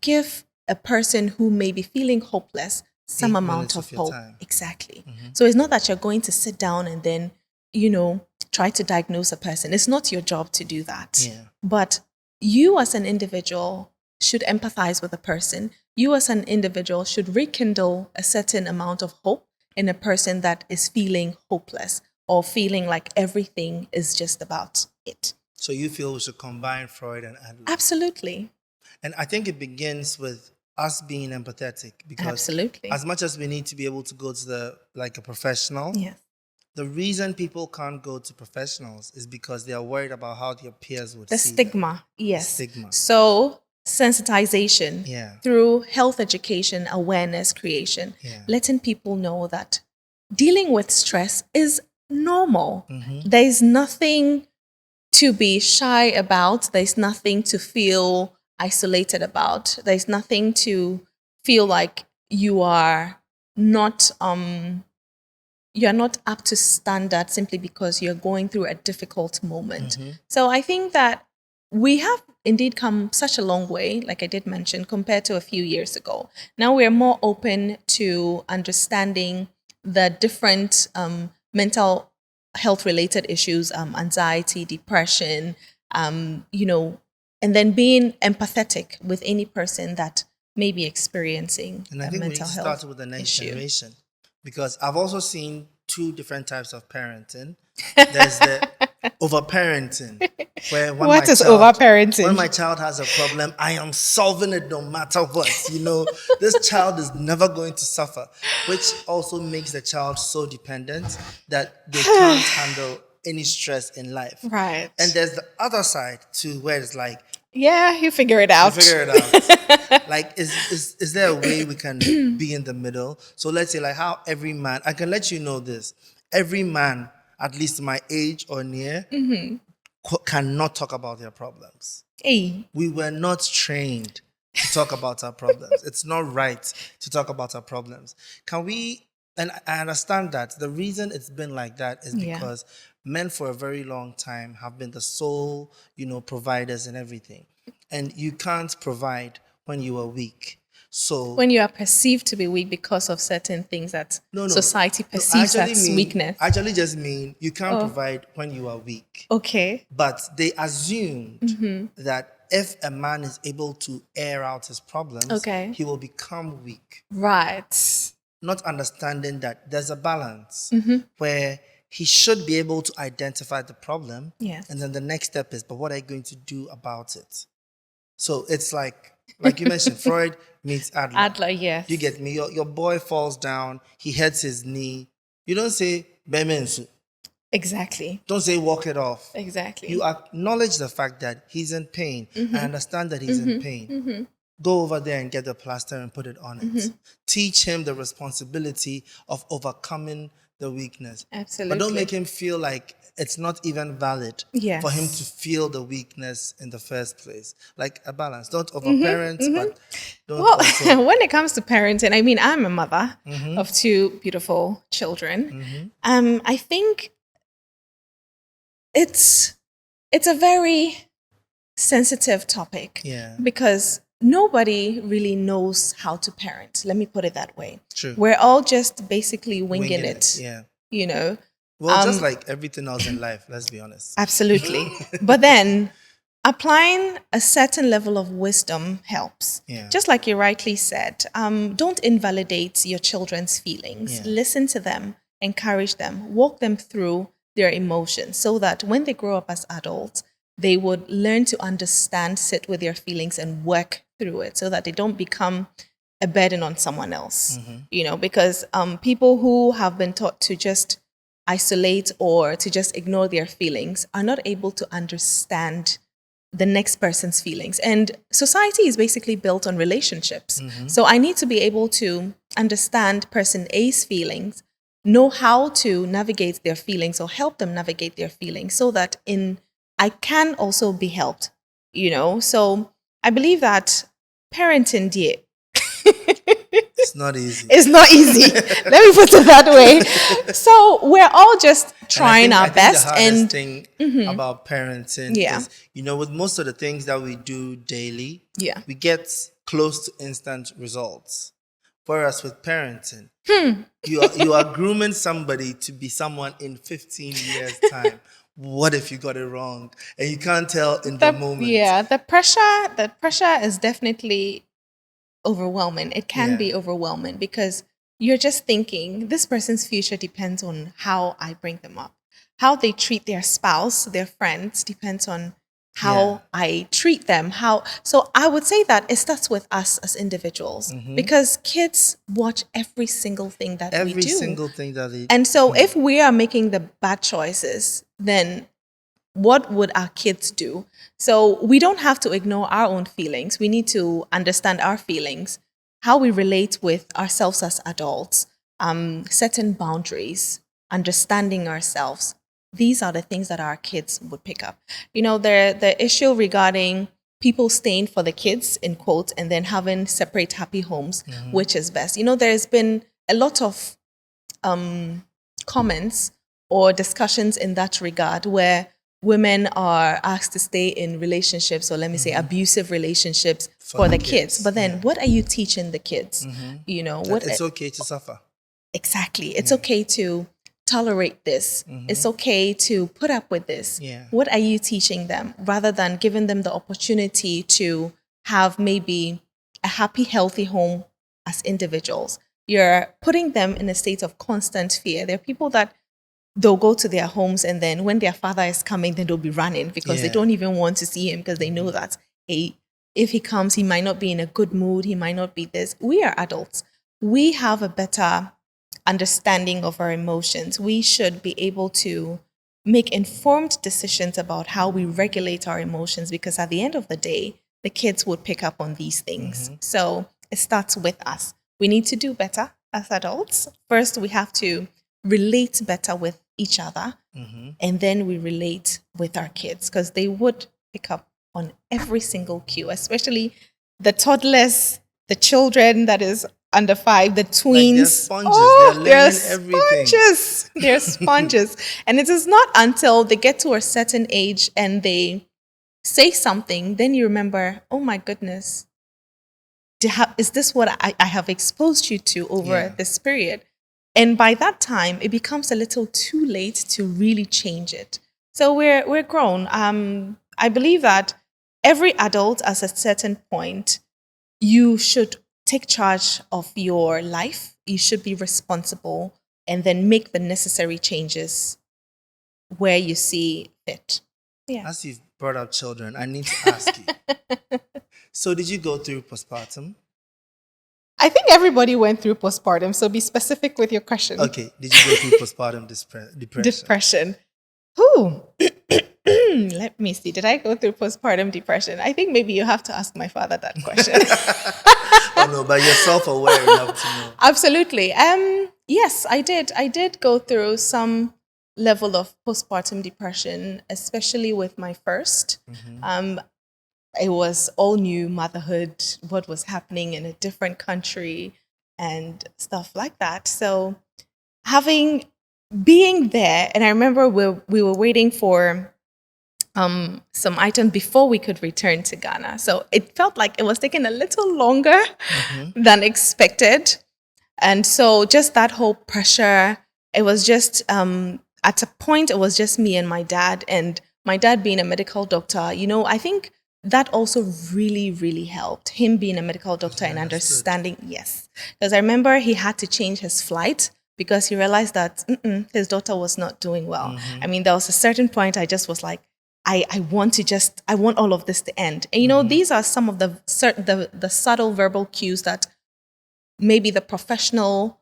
Speaker 1: give a person who may be feeling hopeless some
Speaker 2: 8
Speaker 1: amount
Speaker 2: minutes
Speaker 1: of
Speaker 2: of your
Speaker 1: hope.
Speaker 2: time.
Speaker 1: Exactly. So it's not that you're going to sit down and then, try to diagnose a person. It's not your job to do that.
Speaker 2: Yeah.
Speaker 1: But you as an individual should empathize with a person. You as an individual should rekindle a certain amount of hope in a person that is feeling hopeless or feeling like everything is just about it.
Speaker 2: So you feel we should combine Freud and Adler?
Speaker 1: Absolutely.
Speaker 2: And I think it begins with us being empathetic, because
Speaker 1: Absolutely.
Speaker 2: as much as we need to be able to go to a professional,
Speaker 1: Yes.
Speaker 2: the reason people can't go to professionals is because they are worried about how their peers would
Speaker 1: The
Speaker 2: see
Speaker 1: stigma.
Speaker 2: them.
Speaker 1: Yes.
Speaker 2: The stigma.
Speaker 1: So sensitization through health education, awareness creation, letting people know that dealing with stress is normal. There is nothing to be shy about. There's nothing to feel isolated about. There's nothing to feel like you are not you're not up to standard simply because you're going through a difficult moment. So I think that we have indeed come such a long way, like I did mention, compared to a few years ago. Now we're more open to understanding the different mental health related issues, anxiety, depression, and then being empathetic with any person that may be experiencing
Speaker 2: and I
Speaker 1: a
Speaker 2: think we need
Speaker 1: mental
Speaker 2: to
Speaker 1: health
Speaker 2: start with the next
Speaker 1: issue.
Speaker 2: generation, because I've also seen two different types of parenting. There's the overparenting, where
Speaker 1: What is overparenting?
Speaker 2: When my child has a problem, I am solving it no matter what. This child is never going to suffer, which also makes the child so dependent that they can't handle any stress in life.
Speaker 1: Right.
Speaker 2: And there's the other side too, where it's like,
Speaker 1: yeah, you figure it out.
Speaker 2: Like, is there a way we can be in the middle? So let's say, like, how every man, I can let you know this, every man, at least my age or near, cannot talk about their problems.
Speaker 1: Hey.
Speaker 2: We were not trained to talk about our problems. It's not right to talk about our problems. Can we, and I understand that the reason it's been like that is because men for a very long time have been the sole, providers and everything. And you can't provide when you are weak. So
Speaker 1: when you are perceived to be weak because of certain things that society perceives as weakness.
Speaker 2: Actually just mean you can't provide when you are weak.
Speaker 1: Okay.
Speaker 2: But they assumed that if a man is able to air out his problems, he will become weak.
Speaker 1: Right.
Speaker 2: Not understanding that there's a balance where he should be able to identify the problem.
Speaker 1: Yes.
Speaker 2: And then the next step is, but what are you going to do about it? So it's like you mentioned, Freud meets Adler.
Speaker 1: Adler, yes.
Speaker 2: You get me? Your boy falls down, he hurts his knee. You don't say, Bemensu.
Speaker 1: Exactly.
Speaker 2: Don't say walk it off.
Speaker 1: Exactly.
Speaker 2: You acknowledge the fact that he's in pain. I understand that he's in pain. Go over there and get the plaster and put it on it. Teach him the responsibility of overcoming the weakness.
Speaker 1: Absolutely.
Speaker 2: But don't make him feel like it's not even valid for him to feel the weakness in the first place. Like a balance. Don't overparent, but don't
Speaker 1: Well, when it comes to parenting, I mean, I'm a mother of two beautiful children. I think it's a very sensitive topic. Because nobody really knows how to parent. Let me put it that way.
Speaker 2: True.
Speaker 1: We're all just basically winging it.
Speaker 2: Yeah. Well, just like everything else in life, let's be honest.
Speaker 1: Absolutely. But then applying a certain level of wisdom helps. Just like you rightly said, don't invalidate your children's feelings. Listen to them, encourage them, walk them through their emotions so that when they grow up as adults, they would learn to understand, sit with their feelings and work through it so that they don't become a burden on someone else. Because people who have been taught to just isolate or to just ignore their feelings are not able to understand the next person's feelings. And society is basically built on relationships. So I need to be able to understand person A's feelings, know how to navigate their feelings or help them navigate their feelings so that I can also be helped, So I believe that parenting, dear,
Speaker 2: it's not easy.
Speaker 1: It's not easy. Let me put it that way. So we're all just trying our best.
Speaker 2: The hardest thing about parenting is, with most of the things that we do daily, we get close to instant results. Whereas with parenting, you are grooming somebody to be someone in 15 years' time. What if you got it wrong and you can't tell in the moment?
Speaker 1: Yeah, the pressure is definitely overwhelming. It can be overwhelming because you're just thinking this person's future depends on how I bring them up. How they treat their spouse, their friends, depends on how I treat them. So I would say that it starts with us as individuals because kids watch every single thing that we do.
Speaker 2: Every single thing that they do.
Speaker 1: And so if we are making the bad choices, then what would our kids do? So we don't have to ignore our own feelings. We need to understand our feelings, how we relate with ourselves as adults, setting boundaries, understanding ourselves. These are the things that our kids would pick up. The issue regarding people staying for the kids, in quotes, and then having separate happy homes, which is best. There's been a lot of comments or discussions in that regard where women are asked to stay in relationships, or let me say abusive relationships for the kids. But then what are you teaching the kids?
Speaker 2: It's okay to suffer.
Speaker 1: Exactly. It's okay to tolerate this. It's okay to put up with this. What are you teaching them rather than giving them the opportunity to have maybe a happy, healthy home as individuals? You're putting them in a state of constant fear. There are people that they'll go to their homes and then when their father is coming, then they'll be running because they don't even want to see him because they know that, hey, if he comes, he might not be in a good mood. He might not be this. We are adults. We have a better understanding of our emotions. We should be able to make informed decisions about how we regulate our emotions because at the end of the day, the kids would pick up on these things. So it starts with us. We need to do better as adults. First, we have to relate better with each other and then we relate with our kids because they would pick up on every single cue, especially the toddlers, the children that is under 5, the tweens.
Speaker 2: They're sponges. They're learning everything.
Speaker 1: They're sponges. And it is not until they get to a certain age and they say something, then you remember, oh my goodness, is this what I have exposed you to over this period? And by that time, it becomes a little too late to really change it. So we're grown. I believe that every adult at a certain point, you should take charge of your life. You should be responsible and then make the necessary changes where you see fit. Yeah.
Speaker 2: As you've brought up children, I need to ask you. So did you go through postpartum?
Speaker 1: I think everybody went through postpartum, so be specific with your question.
Speaker 2: Okay, did you go through postpartum depression?
Speaker 1: Depression. Who? Let me see. Did I go through postpartum depression? I think maybe you have to ask my father that question.
Speaker 2: Oh no, but you're self-aware enough to know.
Speaker 1: Absolutely. Yes, I did. I did go through some level of postpartum depression, especially with my first. It was all new motherhood, what was happening in a different country and stuff like that. So being there, and I remember we were waiting for some item before we could return to Ghana. So it felt like it was taking a little longer than expected. And so just that whole pressure, it was just, at a point, it was just me and my dad. And my dad being a medical doctor, I think that also really, really helped. Him being a medical doctor and understanding, yes. Because I remember he had to change his flight because he realized that his daughter was not doing well. I mean, there was a certain point I just was like, I want all of this to end. And these are some of the subtle verbal cues that maybe the professional,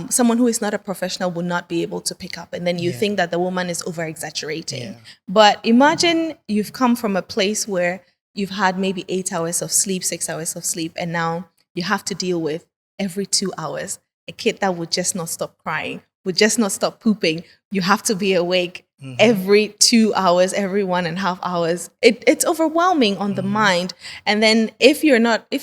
Speaker 1: someone who is not a professional would not be able to pick up. And then you think that the woman is over-exaggerating. Yeah. But imagine you've come from a place where you've had maybe 8 hours of sleep, 6 hours of sleep, and now you have to deal with every 2 hours a kid that would just not stop crying, would just not stop pooping. You have to be awake every 2 hours, every 1.5 hours. It's overwhelming on the mind. And then if you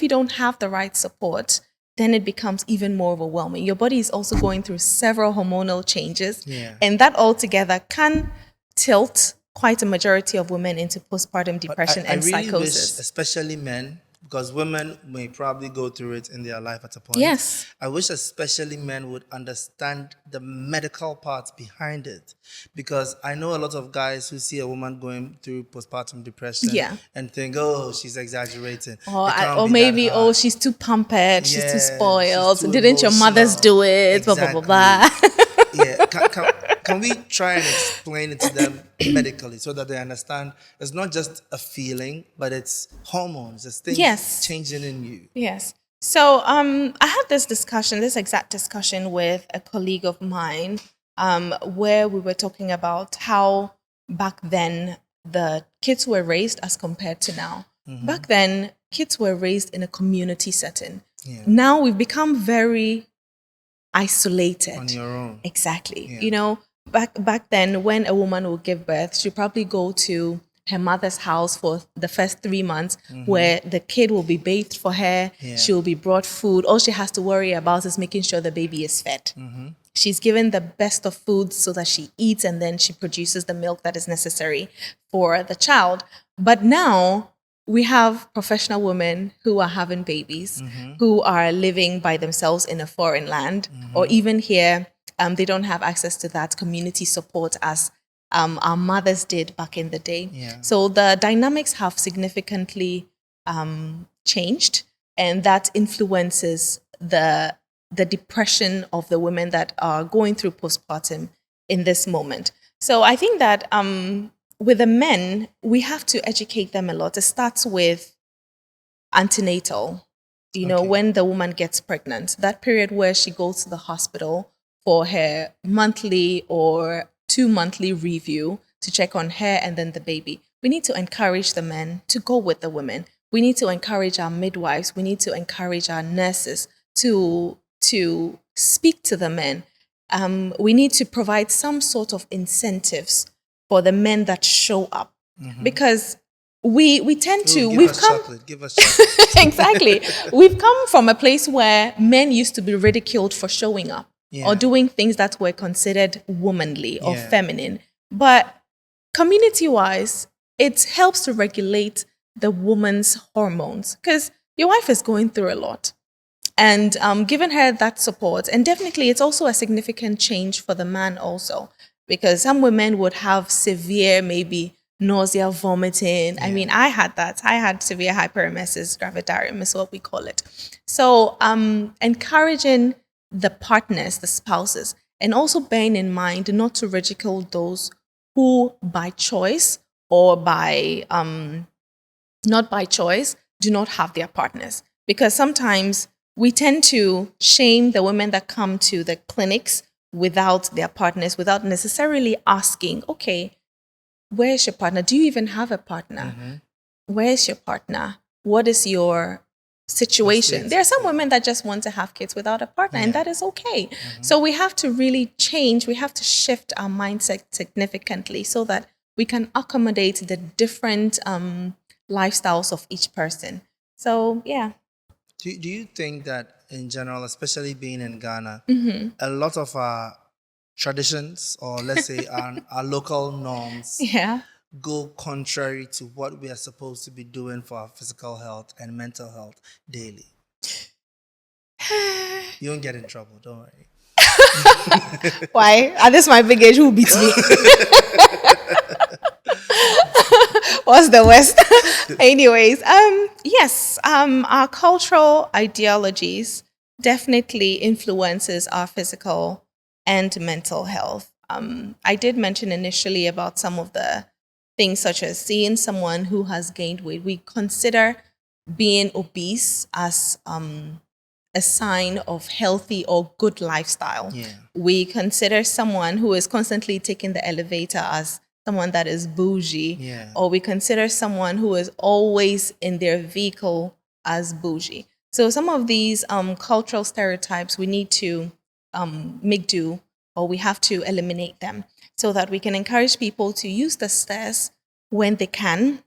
Speaker 1: don't have the right support, then it becomes even more overwhelming. Your body is also going through several hormonal changes.
Speaker 2: Yeah.
Speaker 1: And that altogether can tilt quite a majority of women into postpartum depression and
Speaker 2: I really
Speaker 1: psychosis.
Speaker 2: wish, especially men, because women may probably go through it in their life at a point.
Speaker 1: Yes.
Speaker 2: I wish especially men would understand the medical parts behind it. Because I know a lot of guys who see a woman going through postpartum depression and think, oh, she's exaggerating.
Speaker 1: Or maybe, oh, she's too pampered, she's too spoiled.
Speaker 2: She's too
Speaker 1: Didn't your mothers do it?
Speaker 2: Exactly.
Speaker 1: Blah, blah, blah.
Speaker 2: Yeah. Can we try and explain it to them medically so that they understand it's not just a feeling, but it's hormones, it's things changing in you?
Speaker 1: Yes. So I had this exact discussion with a colleague of mine where we were talking about how back then the kids were raised as compared to now. Mm-hmm. Back then, kids were raised in a community setting. Yeah. Now we've become very isolated.
Speaker 2: On your own.
Speaker 1: Exactly. Yeah. You know, back then when a woman would give birth, she'd probably go to her mother's house for the first 3 months where the kid will be bathed for her. Yeah. She will be brought food. All she has to worry about is making sure the baby is fed. Mm-hmm. She's given the best of foods so that she eats and then she produces the milk that is necessary for the child. But now we have professional women who are having babies, who are living by themselves in a foreign land, or even here, they don't have access to that community support as our mothers did back in the day. Yeah. So the dynamics have significantly changed, and that influences the depression of the women that are going through postpartum in this moment. So I think that with the men, we have to educate them a lot. It starts with antenatal, you know, when the woman gets pregnant, that period where she goes to the hospital for her monthly or 2-monthly review to check on her and then the baby. We need to encourage the men to go with the women. We need to encourage our midwives. We need to encourage our nurses to speak to the men. We need to provide some sort of incentives for the men that show up, because we tend to
Speaker 2: give us chocolate.
Speaker 1: Exactly. We've come from a place where men used to be ridiculed for showing up or doing things that were considered womanly or feminine. But community-wise, it helps to regulate the woman's hormones, because your wife is going through a lot. And giving her that support, and definitely it's also a significant change for the man also, because some women would have severe, maybe nausea, vomiting. Yeah. I mean, I had that. I had severe hyperemesis gravidarum is what we call it. So encouraging the partners, the spouses, and also bearing in mind not to ridicule those who by choice or by not by choice do not have their partners. Because sometimes we tend to shame the women that come to the clinics without their partners, without necessarily asking, okay, where's your partner? Do you even have a partner? Where's your partner? What is your situation? There are some women that just want to have kids without a partner, and that is okay. So we have to really change. We have to shift our mindset significantly so that we can accommodate the different lifestyles of each person. So, yeah.
Speaker 2: Do you think that in general, especially being in Ghana, a lot of our traditions, or let's say our local norms, go contrary to what we are supposed to be doing for our physical health and mental health daily? You won't get in trouble, don't worry.
Speaker 1: Why? At this my big age, who beats me? What's the West? Anyways, yes, our cultural ideologies definitely influences our physical and mental health. I did mention initially about some of the things, such as seeing someone who has gained weight. We consider being obese as a sign of healthy or good lifestyle. Yeah. We consider someone who is constantly taking the elevator as someone that is bougie, or we consider someone who is always in their vehicle as bougie. So some of these cultural stereotypes we need to make do, or we have to eliminate them so that we can encourage people to use the stairs when they can,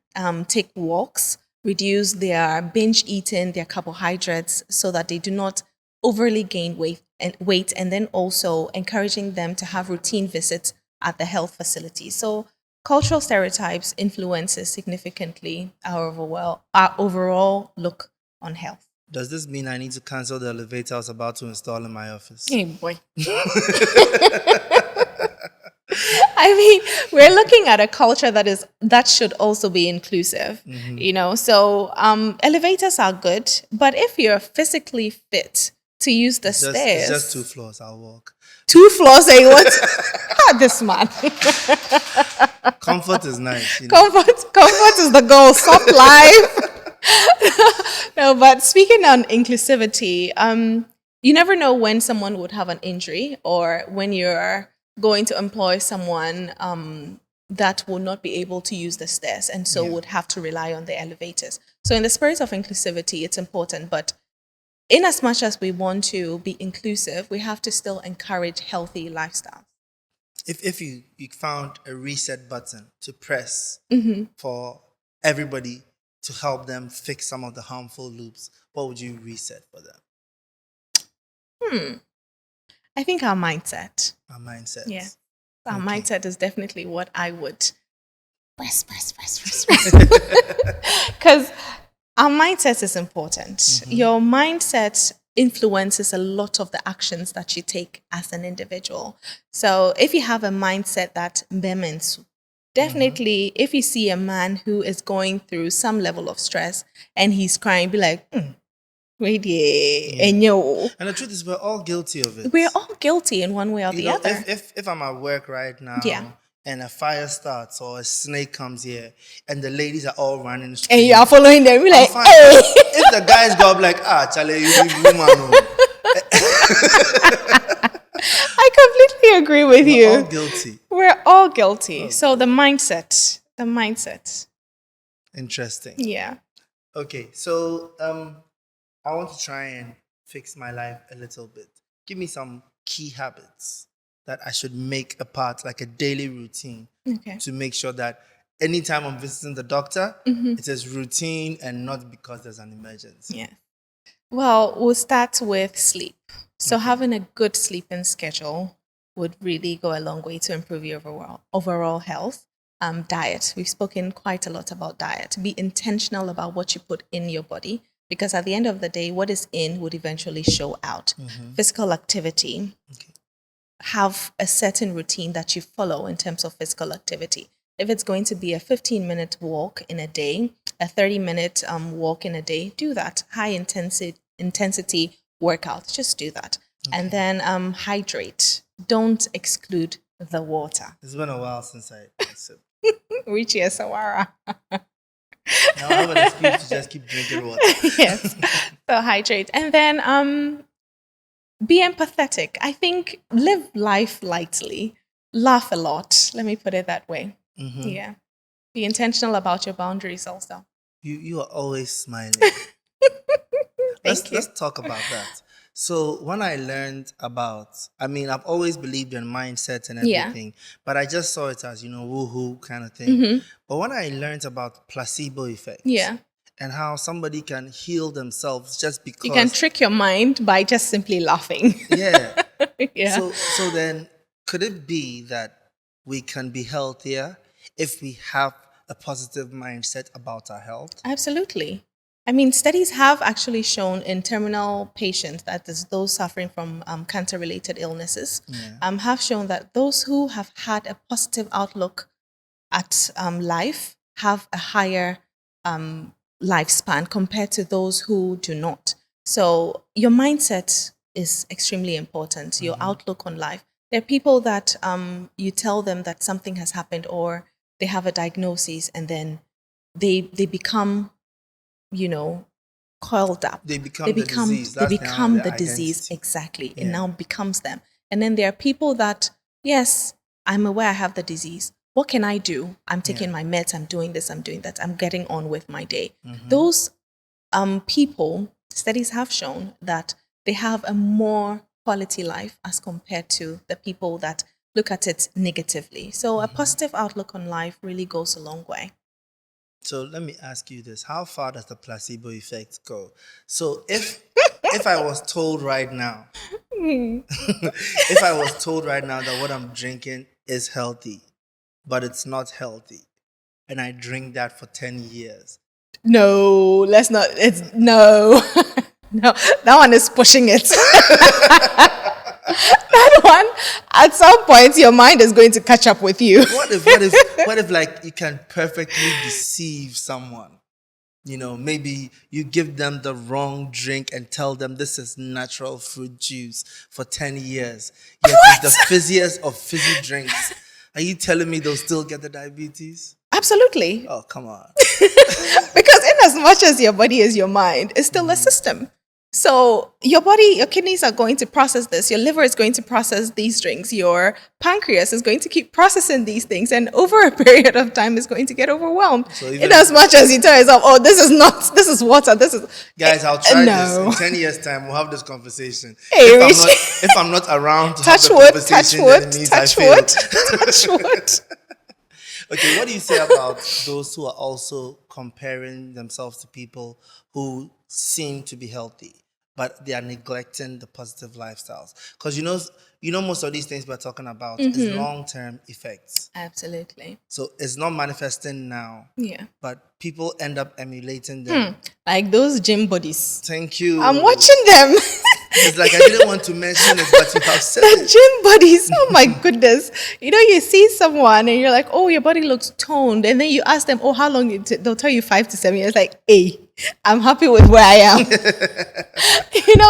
Speaker 1: take walks, reduce their binge eating, their carbohydrates, so that they do not overly gain weight, and then also encouraging them to have routine visits at the health facility. So cultural stereotypes influences significantly our overall look on health.
Speaker 2: Does this mean I need to cancel the elevator I was about to install in my office?
Speaker 1: Hey boy. I mean, we're looking at a culture that should also be inclusive, So elevators are good, but if you're physically fit to use the stairs,
Speaker 2: it's just 2 floors. I'll walk.
Speaker 1: 2 floors. Say what? This man.
Speaker 2: Comfort is nice.
Speaker 1: Comfort is the goal. Stop life. No, but speaking on inclusivity, you never know when someone would have an injury or when you're going to employ someone that will not be able to use the stairs and so would have to rely on the elevators. So in the spirit of inclusivity, it's important. But in as much as we want to be inclusive, we have to still encourage healthy lifestyles.
Speaker 2: If you found a reset button to press for everybody to help them fix some of the harmful loops, what would you reset for them?
Speaker 1: I think our mindset.
Speaker 2: Our mindset.
Speaker 1: Yeah. Our mindset is definitely what I would press. Because our mindset is important. Your mindset influences a lot of the actions that you take as an individual. So if you have a mindset that bemens, definitely if you see a man who is going through some level of stress and he's crying, be like, and
Speaker 2: the truth is, we're all guilty of it.
Speaker 1: We're all guilty in one way or the other.
Speaker 2: If I'm at work right now and a fire starts or a snake comes here and the ladies are all running
Speaker 1: and you are following them, you're like,
Speaker 2: hey. If the guys go up like, Charlie, you woman.
Speaker 1: I completely agree with you.
Speaker 2: We're all guilty.
Speaker 1: We're all guilty. So the mindset.
Speaker 2: Interesting.
Speaker 1: Yeah.
Speaker 2: Okay, so I want to try and fix my life a little bit. Give me some key habits that I should make a part, like a daily routine, to make sure that anytime I'm visiting the doctor, it is routine and not because there's an emergency.
Speaker 1: Yeah. Well, we'll start with sleep. So having a good sleeping schedule would really go a long way to improve your overall health. Diet. We've spoken quite a lot about diet. Be intentional about what you put in your body, because at the end of the day, what is in would eventually show out. Physical activity. Have a certain routine that you follow in terms of physical activity. If it's going to be a 15-minute walk in a day, a 30-minute walk in a day, do that. High intensity workout, just do that. And then hydrate. Don't exclude the water.
Speaker 2: It's been a while since I sipped.
Speaker 1: Richie Mensah.
Speaker 2: Now I have an excuse to just keep drinking water.
Speaker 1: Yes. So hydrate. And then be empathetic. I think live life lightly. Laugh a lot. Let me put it that way. Yeah. Be intentional about your boundaries also.
Speaker 2: You are always smiling.
Speaker 1: Thank you.
Speaker 2: Let's talk about that. So when I learned I've always believed in mindset and everything, but I just saw it as, woohoo kind of thing. But when I learned about placebo effect, and how somebody can heal themselves just because
Speaker 1: you can trick your mind by just simply laughing.
Speaker 2: Yeah.
Speaker 1: Yeah.
Speaker 2: So then could it be that we can be healthier if we have a positive mindset about our health?
Speaker 1: Absolutely. I mean, studies have actually shown in terminal patients, that is those suffering from cancer-related illnesses, have shown that those who have had a positive outlook at life have a higher lifespan compared to those who do not. So your mindset is extremely important, your outlook on life. There are people that you tell them that something has happened or they have a diagnosis and then they become, coiled up.
Speaker 2: They become the
Speaker 1: disease. Exactly. It now becomes them. And then there are people that, yes, I'm aware I have the disease. What can I do? I'm taking my meds. I'm doing this. I'm doing that. I'm getting on with my day. Those people, studies have shown that they have a more quality life as compared to the people that look at it negatively. So a positive outlook on life really goes a long way.
Speaker 2: So let me ask you this. How far does the placebo effect go? So if if I was told right now, if I was told right now that what I'm drinking is healthy, but it's not healthy, and I drink that for 10 years.
Speaker 1: No, let's not. It's no. No, that one is pushing it. That one, at some point, your mind is going to catch up with you.
Speaker 2: What if like you can perfectly deceive someone? You know, maybe you give them the wrong drink and tell them this is natural fruit juice for 10 years. Yet it's the fizziest of fizzy drinks. Are you telling me they'll still get the diabetes?
Speaker 1: Absolutely.
Speaker 2: Oh, come on.
Speaker 1: Because in as much as your body is your mind, it's still a system. So your body, your kidneys are going to process this. Your liver is going to process these drinks. Your pancreas is going to keep processing these things. And over a period of time, it's going to get overwhelmed. So in as much as you tell yourself, oh, this is water.
Speaker 2: Guys, I'll try this. In 10 years' time, we'll have this conversation.
Speaker 1: Hey,
Speaker 2: if I'm not around to have the conversation, then it means I failed.
Speaker 1: Touch wood.
Speaker 2: Okay, what do you say about those who are also comparing themselves to people who seem to be healthy, but they are neglecting the positive lifestyles? Because you know most of these things we're talking about is long-term effects.
Speaker 1: Absolutely.
Speaker 2: So it's not manifesting now.
Speaker 1: Yeah.
Speaker 2: But people end up emulating them.
Speaker 1: Like those gym buddies.
Speaker 2: Thank you.
Speaker 1: I'm watching them.
Speaker 2: It's like I didn't want to mention it, but you have said
Speaker 1: the gym buddies. Oh my goodness. You know, you see someone and you're like, oh, your body looks toned. And then you ask them, oh, how long? They'll tell you 5 to 7 years. Like, hey, I'm happy with where I am.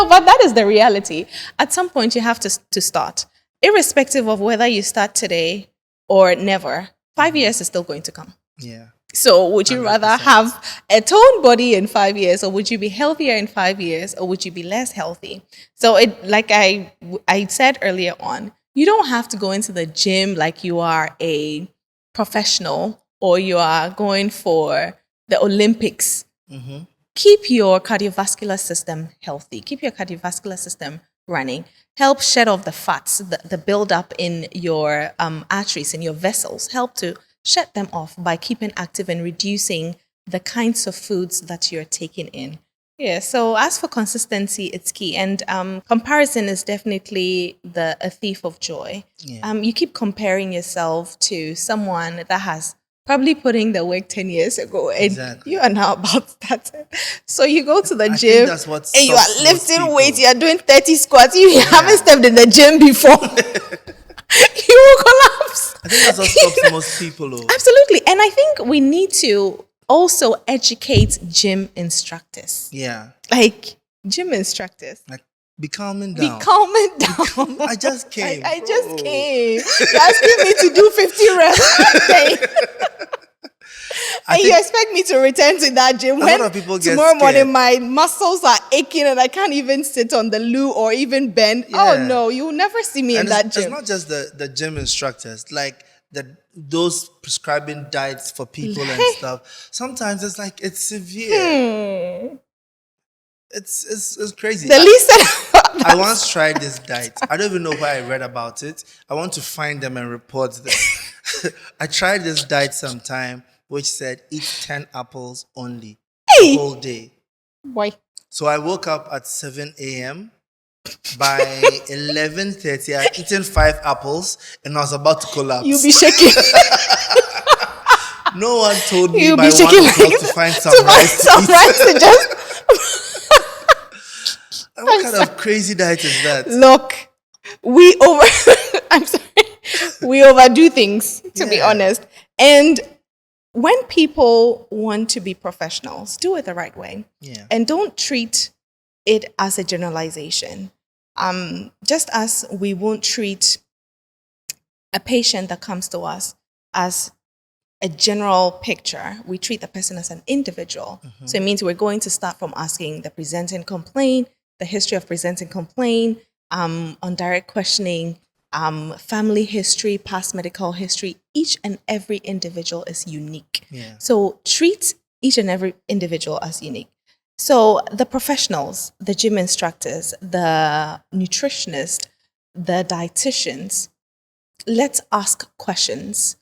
Speaker 1: But that is the reality. At some point, you have to start. Irrespective of whether you start today or never, 5 years is still going to come.
Speaker 2: Yeah.
Speaker 1: So would you 100%. Rather have a toned body in 5 years, or would you be healthier in 5 years, or would you be less healthy? So like I said earlier on, you don't have to go into the gym like you are a professional or you are going for the Olympics. Mm-hmm. Keep your cardiovascular system healthy. Keep your cardiovascular system running. Help shed off the fats, the buildup in your arteries, in your vessels. Help to shed them off by keeping active and reducing the kinds of foods that you're taking in. Yeah, so as for consistency, it's key. And comparison is definitely a thief of joy. Yeah. You keep comparing yourself to someone that has probably put in the work 10 years ago. And exactly. You are now about to start. So you go to the gym and you are lifting weights. You are doing 30 squats. You haven't stepped in the gym before. You will collapse.
Speaker 2: I think that's what stops most people. Though.
Speaker 1: Absolutely. And I think we need to also educate gym instructors.
Speaker 2: Yeah.
Speaker 1: Like gym instructors.
Speaker 2: Like be calming down. I just came.
Speaker 1: I just came. You're asking me to do 50 reps. And you expect me to return to that gym when tomorrow morning my muscles are aching and I can't even sit on the loo or even bend. Yeah. Oh no, you'll never see me in that gym.
Speaker 2: It's not just the gym instructors, like those prescribing diets for people and stuff. Sometimes it's like it's severe. It's crazy.
Speaker 1: The least
Speaker 2: I once tried this diet. I don't even know where I read about it. I want to find them and report them. I tried this diet sometime, which said eat 10 apples only the whole day.
Speaker 1: Why?
Speaker 2: So I woke up at 7 a.m. By 11:30, I had eaten 5 apples and I was about to collapse.
Speaker 1: You'll be shaking.
Speaker 2: No one told me by 1 o'clock to find some rice to eat. What kind of crazy diet is that?
Speaker 1: Look, I'm sorry. We overdo things, to be honest. And when people want to be professionals, do it the right way. Yeah. And don't treat it as a generalization. Just as we won't treat a patient that comes to us as a general picture, we treat the person as an individual. Mm-hmm. So it means we're going to start from asking the presenting complaint, the history of presenting complaint, on direct questioning, family history, past medical history. Each and every individual is unique. Yeah. So treat each and every individual as unique. So the professionals, the gym instructors, the nutritionists, the dietitians, let's ask questions,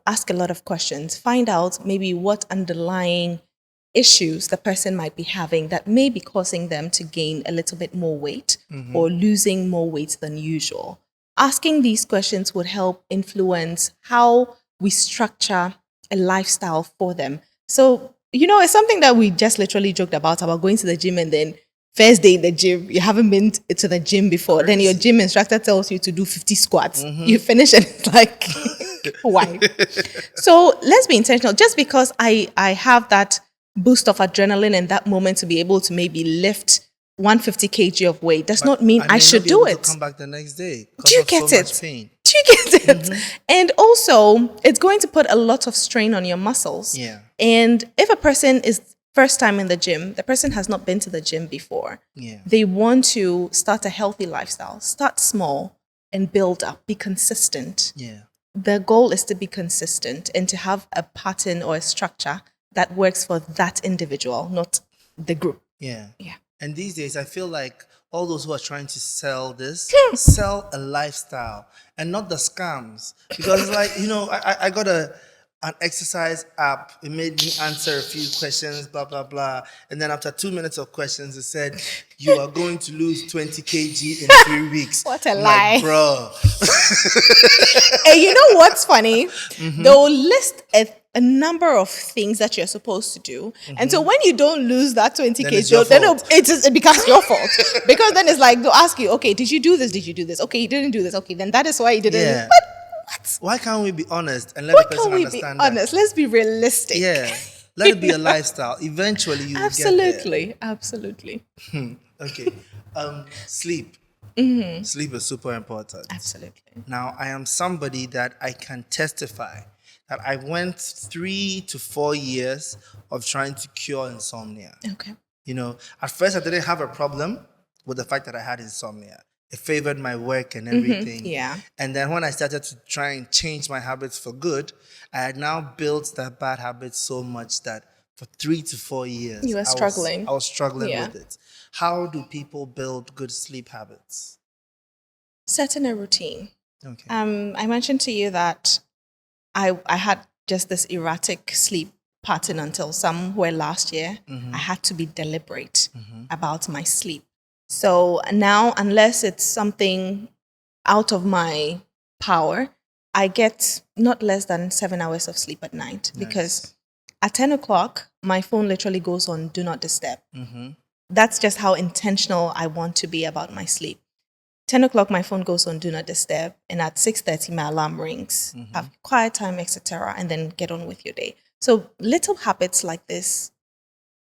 Speaker 1: ask a lot of questions. Find out maybe what underlying issues the person might be having that may be causing them to gain a little bit more weight or losing more weight than usual. Asking these questions would help influence how we structure a lifestyle for them. So, it's something that we just literally joked about going to the gym, and then first day in the gym, you haven't been to the gym before. Crazy. Then your gym instructor tells you to do 50 squats. You finish and it's like, why? So let's be intentional. Just because I have that boost of adrenaline in that moment to be able to maybe lift 150 kg of weight does not mean I should do it.
Speaker 2: Come back the next day.
Speaker 1: Do you get it? Do you get it? And also, it's going to put a lot of strain on your muscles.
Speaker 2: Yeah.
Speaker 1: And if a person is first time in the gym, the person has not been to the gym before.
Speaker 2: Yeah.
Speaker 1: They want to start a healthy lifestyle. Start small and build up. Be consistent.
Speaker 2: Yeah.
Speaker 1: The goal is to be consistent and to have a pattern or a structure that works for that individual, not the group.
Speaker 2: Yeah.
Speaker 1: Yeah.
Speaker 2: And these days, I feel like all those who are trying to sell this, sell a lifestyle and not the scams. Because it's like, I got an exercise app. It made me answer a few questions, blah, blah, blah. And then after 2 minutes of questions, it said, you are going to lose 20 kg in 3 weeks.
Speaker 1: What a lie.
Speaker 2: Bro.
Speaker 1: Hey, you know what's funny? They'll list a number of things that you're supposed to do. And so when you don't lose that 20 kg, then it becomes your fault. Because then it's like, they'll ask you, okay, did you do this? Did you do this? Okay, you didn't do this. Okay, then that is why you didn't.
Speaker 2: Yeah.
Speaker 1: But what?
Speaker 2: Why can't we be honest and let the person understand that?
Speaker 1: Honest? Let's be realistic.
Speaker 2: Yeah. Let it be a lifestyle. Eventually you will get there.
Speaker 1: Absolutely.
Speaker 2: Okay. Sleep. Sleep is super important.
Speaker 1: Absolutely.
Speaker 2: Now, I am somebody that I can testify that I went 3 to 4 years of trying to cure insomnia.
Speaker 1: Okay.
Speaker 2: At first I didn't have a problem with the fact that I had insomnia. It favored my work and everything.
Speaker 1: Yeah.
Speaker 2: And then when I started to try and change my habits for good, I had now built that bad habit so much that for 3 to 4 years,
Speaker 1: you were struggling.
Speaker 2: I was struggling with it. How do people build good sleep habits?
Speaker 1: Setting a routine.
Speaker 2: Okay.
Speaker 1: I mentioned to you that I had just this erratic sleep pattern until somewhere last year. I had to be deliberate about my sleep. So now, unless it's something out of my power, I get not less than 7 hours of sleep at night.
Speaker 2: Nice.
Speaker 1: Because at 10 o'clock, my phone literally goes on Do Not Disturb. That's just how intentional I want to be about my sleep. 10 o'clock, my phone goes on Do Not Disturb. And at 6:30, my alarm rings. Have quiet time, etc. And then get on with your day. So little habits like this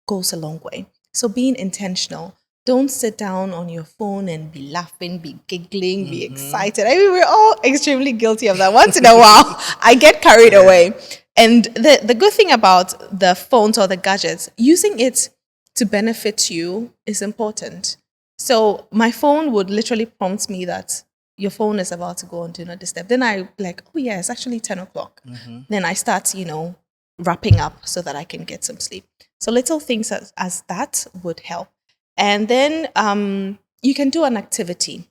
Speaker 1: goes a long way. So being intentional. Don't sit down on your phone and be laughing, be giggling, be excited. I mean, we're all extremely guilty of that. Once in a while, I get carried away. And the good thing about the phones or the gadgets, using it to benefit you is important. So my phone would literally prompt me that your phone is about to go on Do Not Disturb. Then I like, oh yeah, it's actually 10 o'clock. Then I start, wrapping up so that I can get some sleep. So little things as that would help. And then you can do an activity.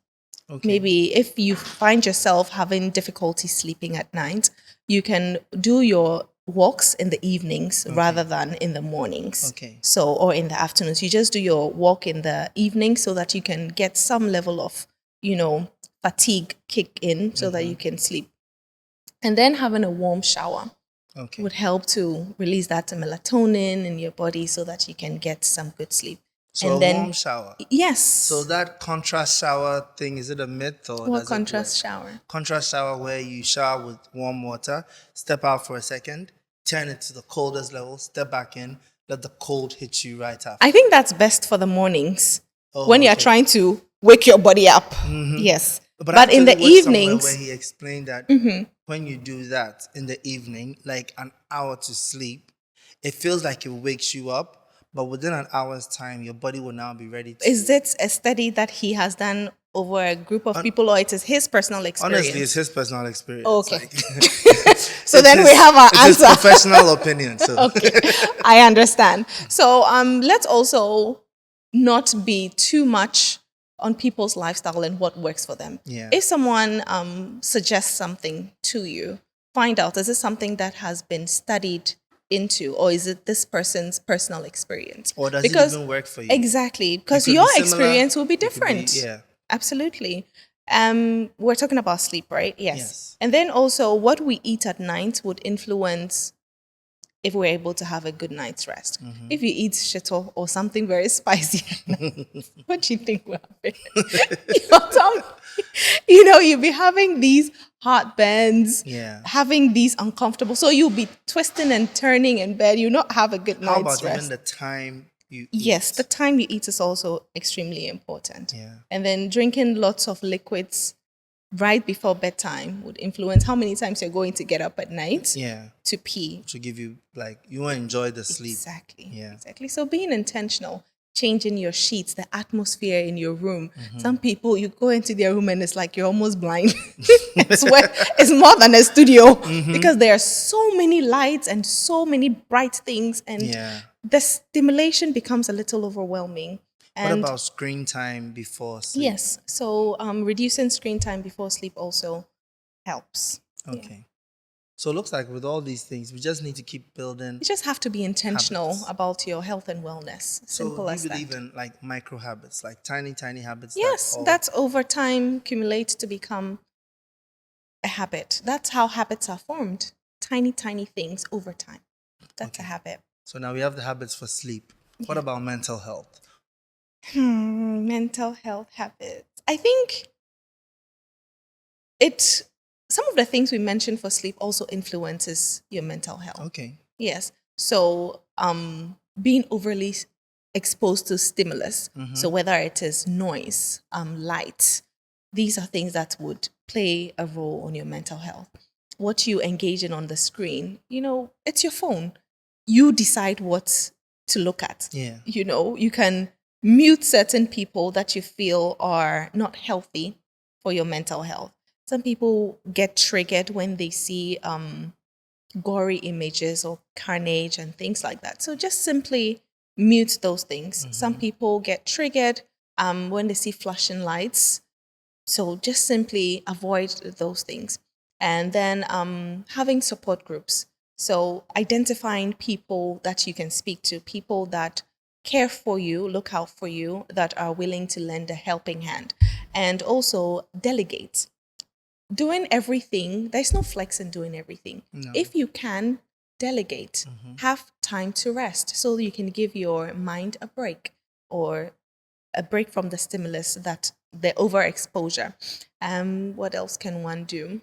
Speaker 1: Okay. Maybe if you find yourself having difficulty sleeping at night, you can do your walks in the evenings rather than in the mornings.
Speaker 2: Okay.
Speaker 1: So, or in the afternoons. You just do your walk in the evening so that you can get some level of, fatigue kick in so that you can sleep. And then having a warm shower would help to release that melatonin in your body so that you can get some good sleep.
Speaker 2: So
Speaker 1: and then,
Speaker 2: warm shower.
Speaker 1: Yes.
Speaker 2: So that contrast shower thing, is it a myth or
Speaker 1: what contrast shower?
Speaker 2: Contrast shower where you shower with warm water, step out for a second, turn it to the coldest level, step back in, let the cold hit you right after.
Speaker 1: I think that's best for the mornings when you're trying to wake your body up. Yes. But in the evenings,
Speaker 2: where he explained that when you do that in the evening, like an hour to sleep, it feels like it wakes you up. But within an hour's time, your body will now be ready to...
Speaker 1: Is it a study that he has done over a group of people, or it is his personal experience?
Speaker 2: Honestly, it's his personal experience.
Speaker 1: Okay. So then we have our answer.
Speaker 2: It's his professional opinion. So.
Speaker 1: Okay, I understand. So let's also not be too much on people's lifestyle and what works for them.
Speaker 2: Yeah.
Speaker 1: If someone suggests something to you, find out, is it something that has been studied into, or is it this person's personal experience?
Speaker 2: Or does it even work for you?
Speaker 1: Exactly, because
Speaker 2: It could
Speaker 1: your
Speaker 2: be similar,
Speaker 1: experience will be
Speaker 2: it could be-
Speaker 1: different.
Speaker 2: yeah.
Speaker 1: Absolutely. We're talking about sleep, right?
Speaker 2: Yes.
Speaker 1: And then also what we eat at night would influence if we're able to have a good night's rest. If you eat shito or something very spicy, what do you think will happen? Your tummy, you'll be having these heartburns,
Speaker 2: Yeah.
Speaker 1: having these uncomfortable. So you'll be twisting and turning in bed. You'll not have a good
Speaker 2: How
Speaker 1: night's
Speaker 2: about
Speaker 1: rest.
Speaker 2: even the time you
Speaker 1: Yes,
Speaker 2: eat?
Speaker 1: the time you eat is also extremely important.
Speaker 2: Yeah.
Speaker 1: And then drinking lots of liquids right before bedtime would influence how many times you're going to get up at night
Speaker 2: Yeah.
Speaker 1: to pee.
Speaker 2: To give you, you want to enjoy the sleep.
Speaker 1: Exactly.
Speaker 2: Yeah.
Speaker 1: Exactly. So being intentional, changing your sheets, the atmosphere in your room. Some people, you go into their room and it's like you're almost blind. It's more than a studio because there are so many lights and so many bright things, and
Speaker 2: Yeah.
Speaker 1: the stimulation becomes a little overwhelming.
Speaker 2: What
Speaker 1: And
Speaker 2: about screen time before sleep?
Speaker 1: yes, so reducing screen time before sleep also helps.
Speaker 2: Okay. So it looks like with all these things, we just need to keep building.
Speaker 1: You just have to be intentional
Speaker 2: Habits.
Speaker 1: about your health and wellness. Simple
Speaker 2: So
Speaker 1: as
Speaker 2: you
Speaker 1: that.
Speaker 2: believe in micro habits, tiny habits.
Speaker 1: Yes, that's over time accumulate to become a habit. That's how habits are formed. Tiny things over time. That's a habit.
Speaker 2: So now we have the habits for sleep. What about mental health?
Speaker 1: Mental health habits. I think some of the things we mentioned for sleep also influences your mental health.
Speaker 2: Okay.
Speaker 1: Yes. So being overly exposed to stimulus, so whether it is noise, light, these are things that would play a role on your mental health. What you engage in on the screen, it's your phone. You decide what to look at.
Speaker 2: Yeah.
Speaker 1: You can mute certain people that you feel are not healthy for your mental health. Some people get triggered when they see gory images or carnage and things like that. So just simply mute those things. Some people get triggered when they see flashing lights. So just simply avoid those things. And then having support groups. So identifying people that you can speak to, people that care for you, look out for you, that are willing to lend a helping hand. And also delegate. Doing everything, there's no flex in doing everything.
Speaker 2: No.
Speaker 1: If you can, delegate. Have time to rest so you can give your mind a break, or a break from the stimulus, that the overexposure. What else can one do?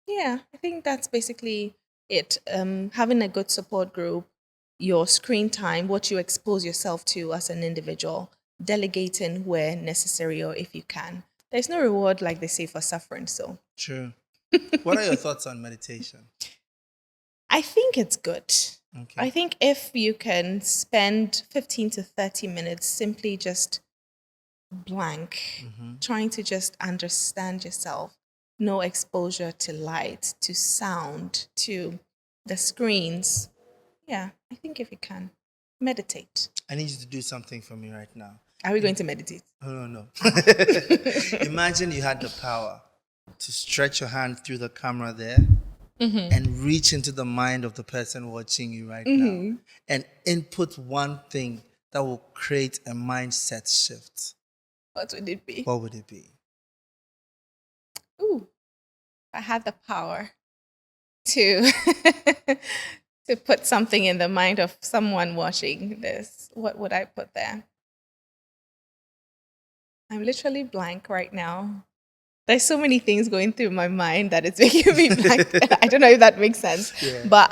Speaker 1: Yeah, I think that's basically it. Having a good support group, your screen time, what you expose yourself to as an individual, delegating where necessary or if you can. There's no reward, like they say, for suffering. So
Speaker 2: True. What are your thoughts on meditation?
Speaker 1: I think it's good.
Speaker 2: Okay.
Speaker 1: I think if you can spend 15 to 30 minutes simply just blank, trying to just understand yourself, no exposure to light, to sound, to the screens. Yeah, I think if you can, meditate.
Speaker 2: I need you to do something for me right now.
Speaker 1: Are we going to meditate?
Speaker 2: Oh, no. Imagine you had the power to stretch your hand through the camera there and reach into the mind of the person watching you right now and input one thing that will create a mindset shift.
Speaker 1: What would it be?
Speaker 2: What would it be?
Speaker 1: Ooh, I had the power to to put something in the mind of someone watching this. What would I put there? I'm literally blank right now. There's so many things going through my mind that it's making me blank. I don't know if that makes sense.
Speaker 2: Yeah.
Speaker 1: But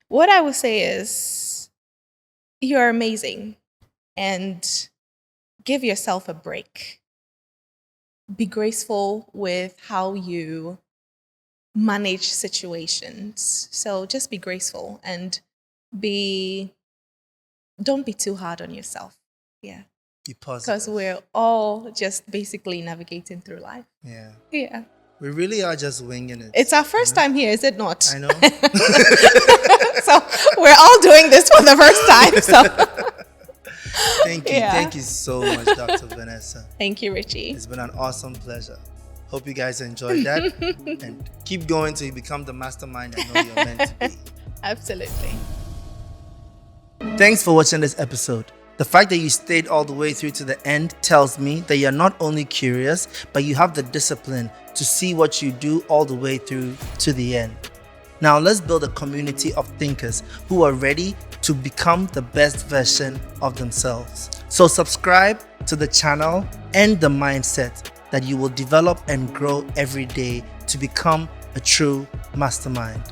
Speaker 1: what I would say is you're amazing, and give yourself a break. Be graceful with how you manage situations. So just be graceful and don't be too hard on yourself. Yeah.
Speaker 2: Be positive.
Speaker 1: Because we're all just basically navigating through life.
Speaker 2: Yeah.
Speaker 1: Yeah.
Speaker 2: We really are just winging it.
Speaker 1: It's our first time here, is it not?
Speaker 2: I know.
Speaker 1: So we're all doing this for the first time. So
Speaker 2: Thank you.
Speaker 1: Yeah.
Speaker 2: Thank you so much, Dr. Vanessa.
Speaker 1: thank you, Richie.
Speaker 2: It's been an awesome pleasure. Hope you guys enjoyed that. And keep going till you become the mastermind I know you're meant to be.
Speaker 1: Absolutely.
Speaker 2: Thanks for watching this episode. The fact that you stayed all the way through to the end tells me that you're not only curious, but you have the discipline to see what you do all the way through to the end. Now let's build a community of thinkers who are ready to become the best version of themselves. So subscribe to the channel and the mindset that you will develop and grow every day to become a true mastermind.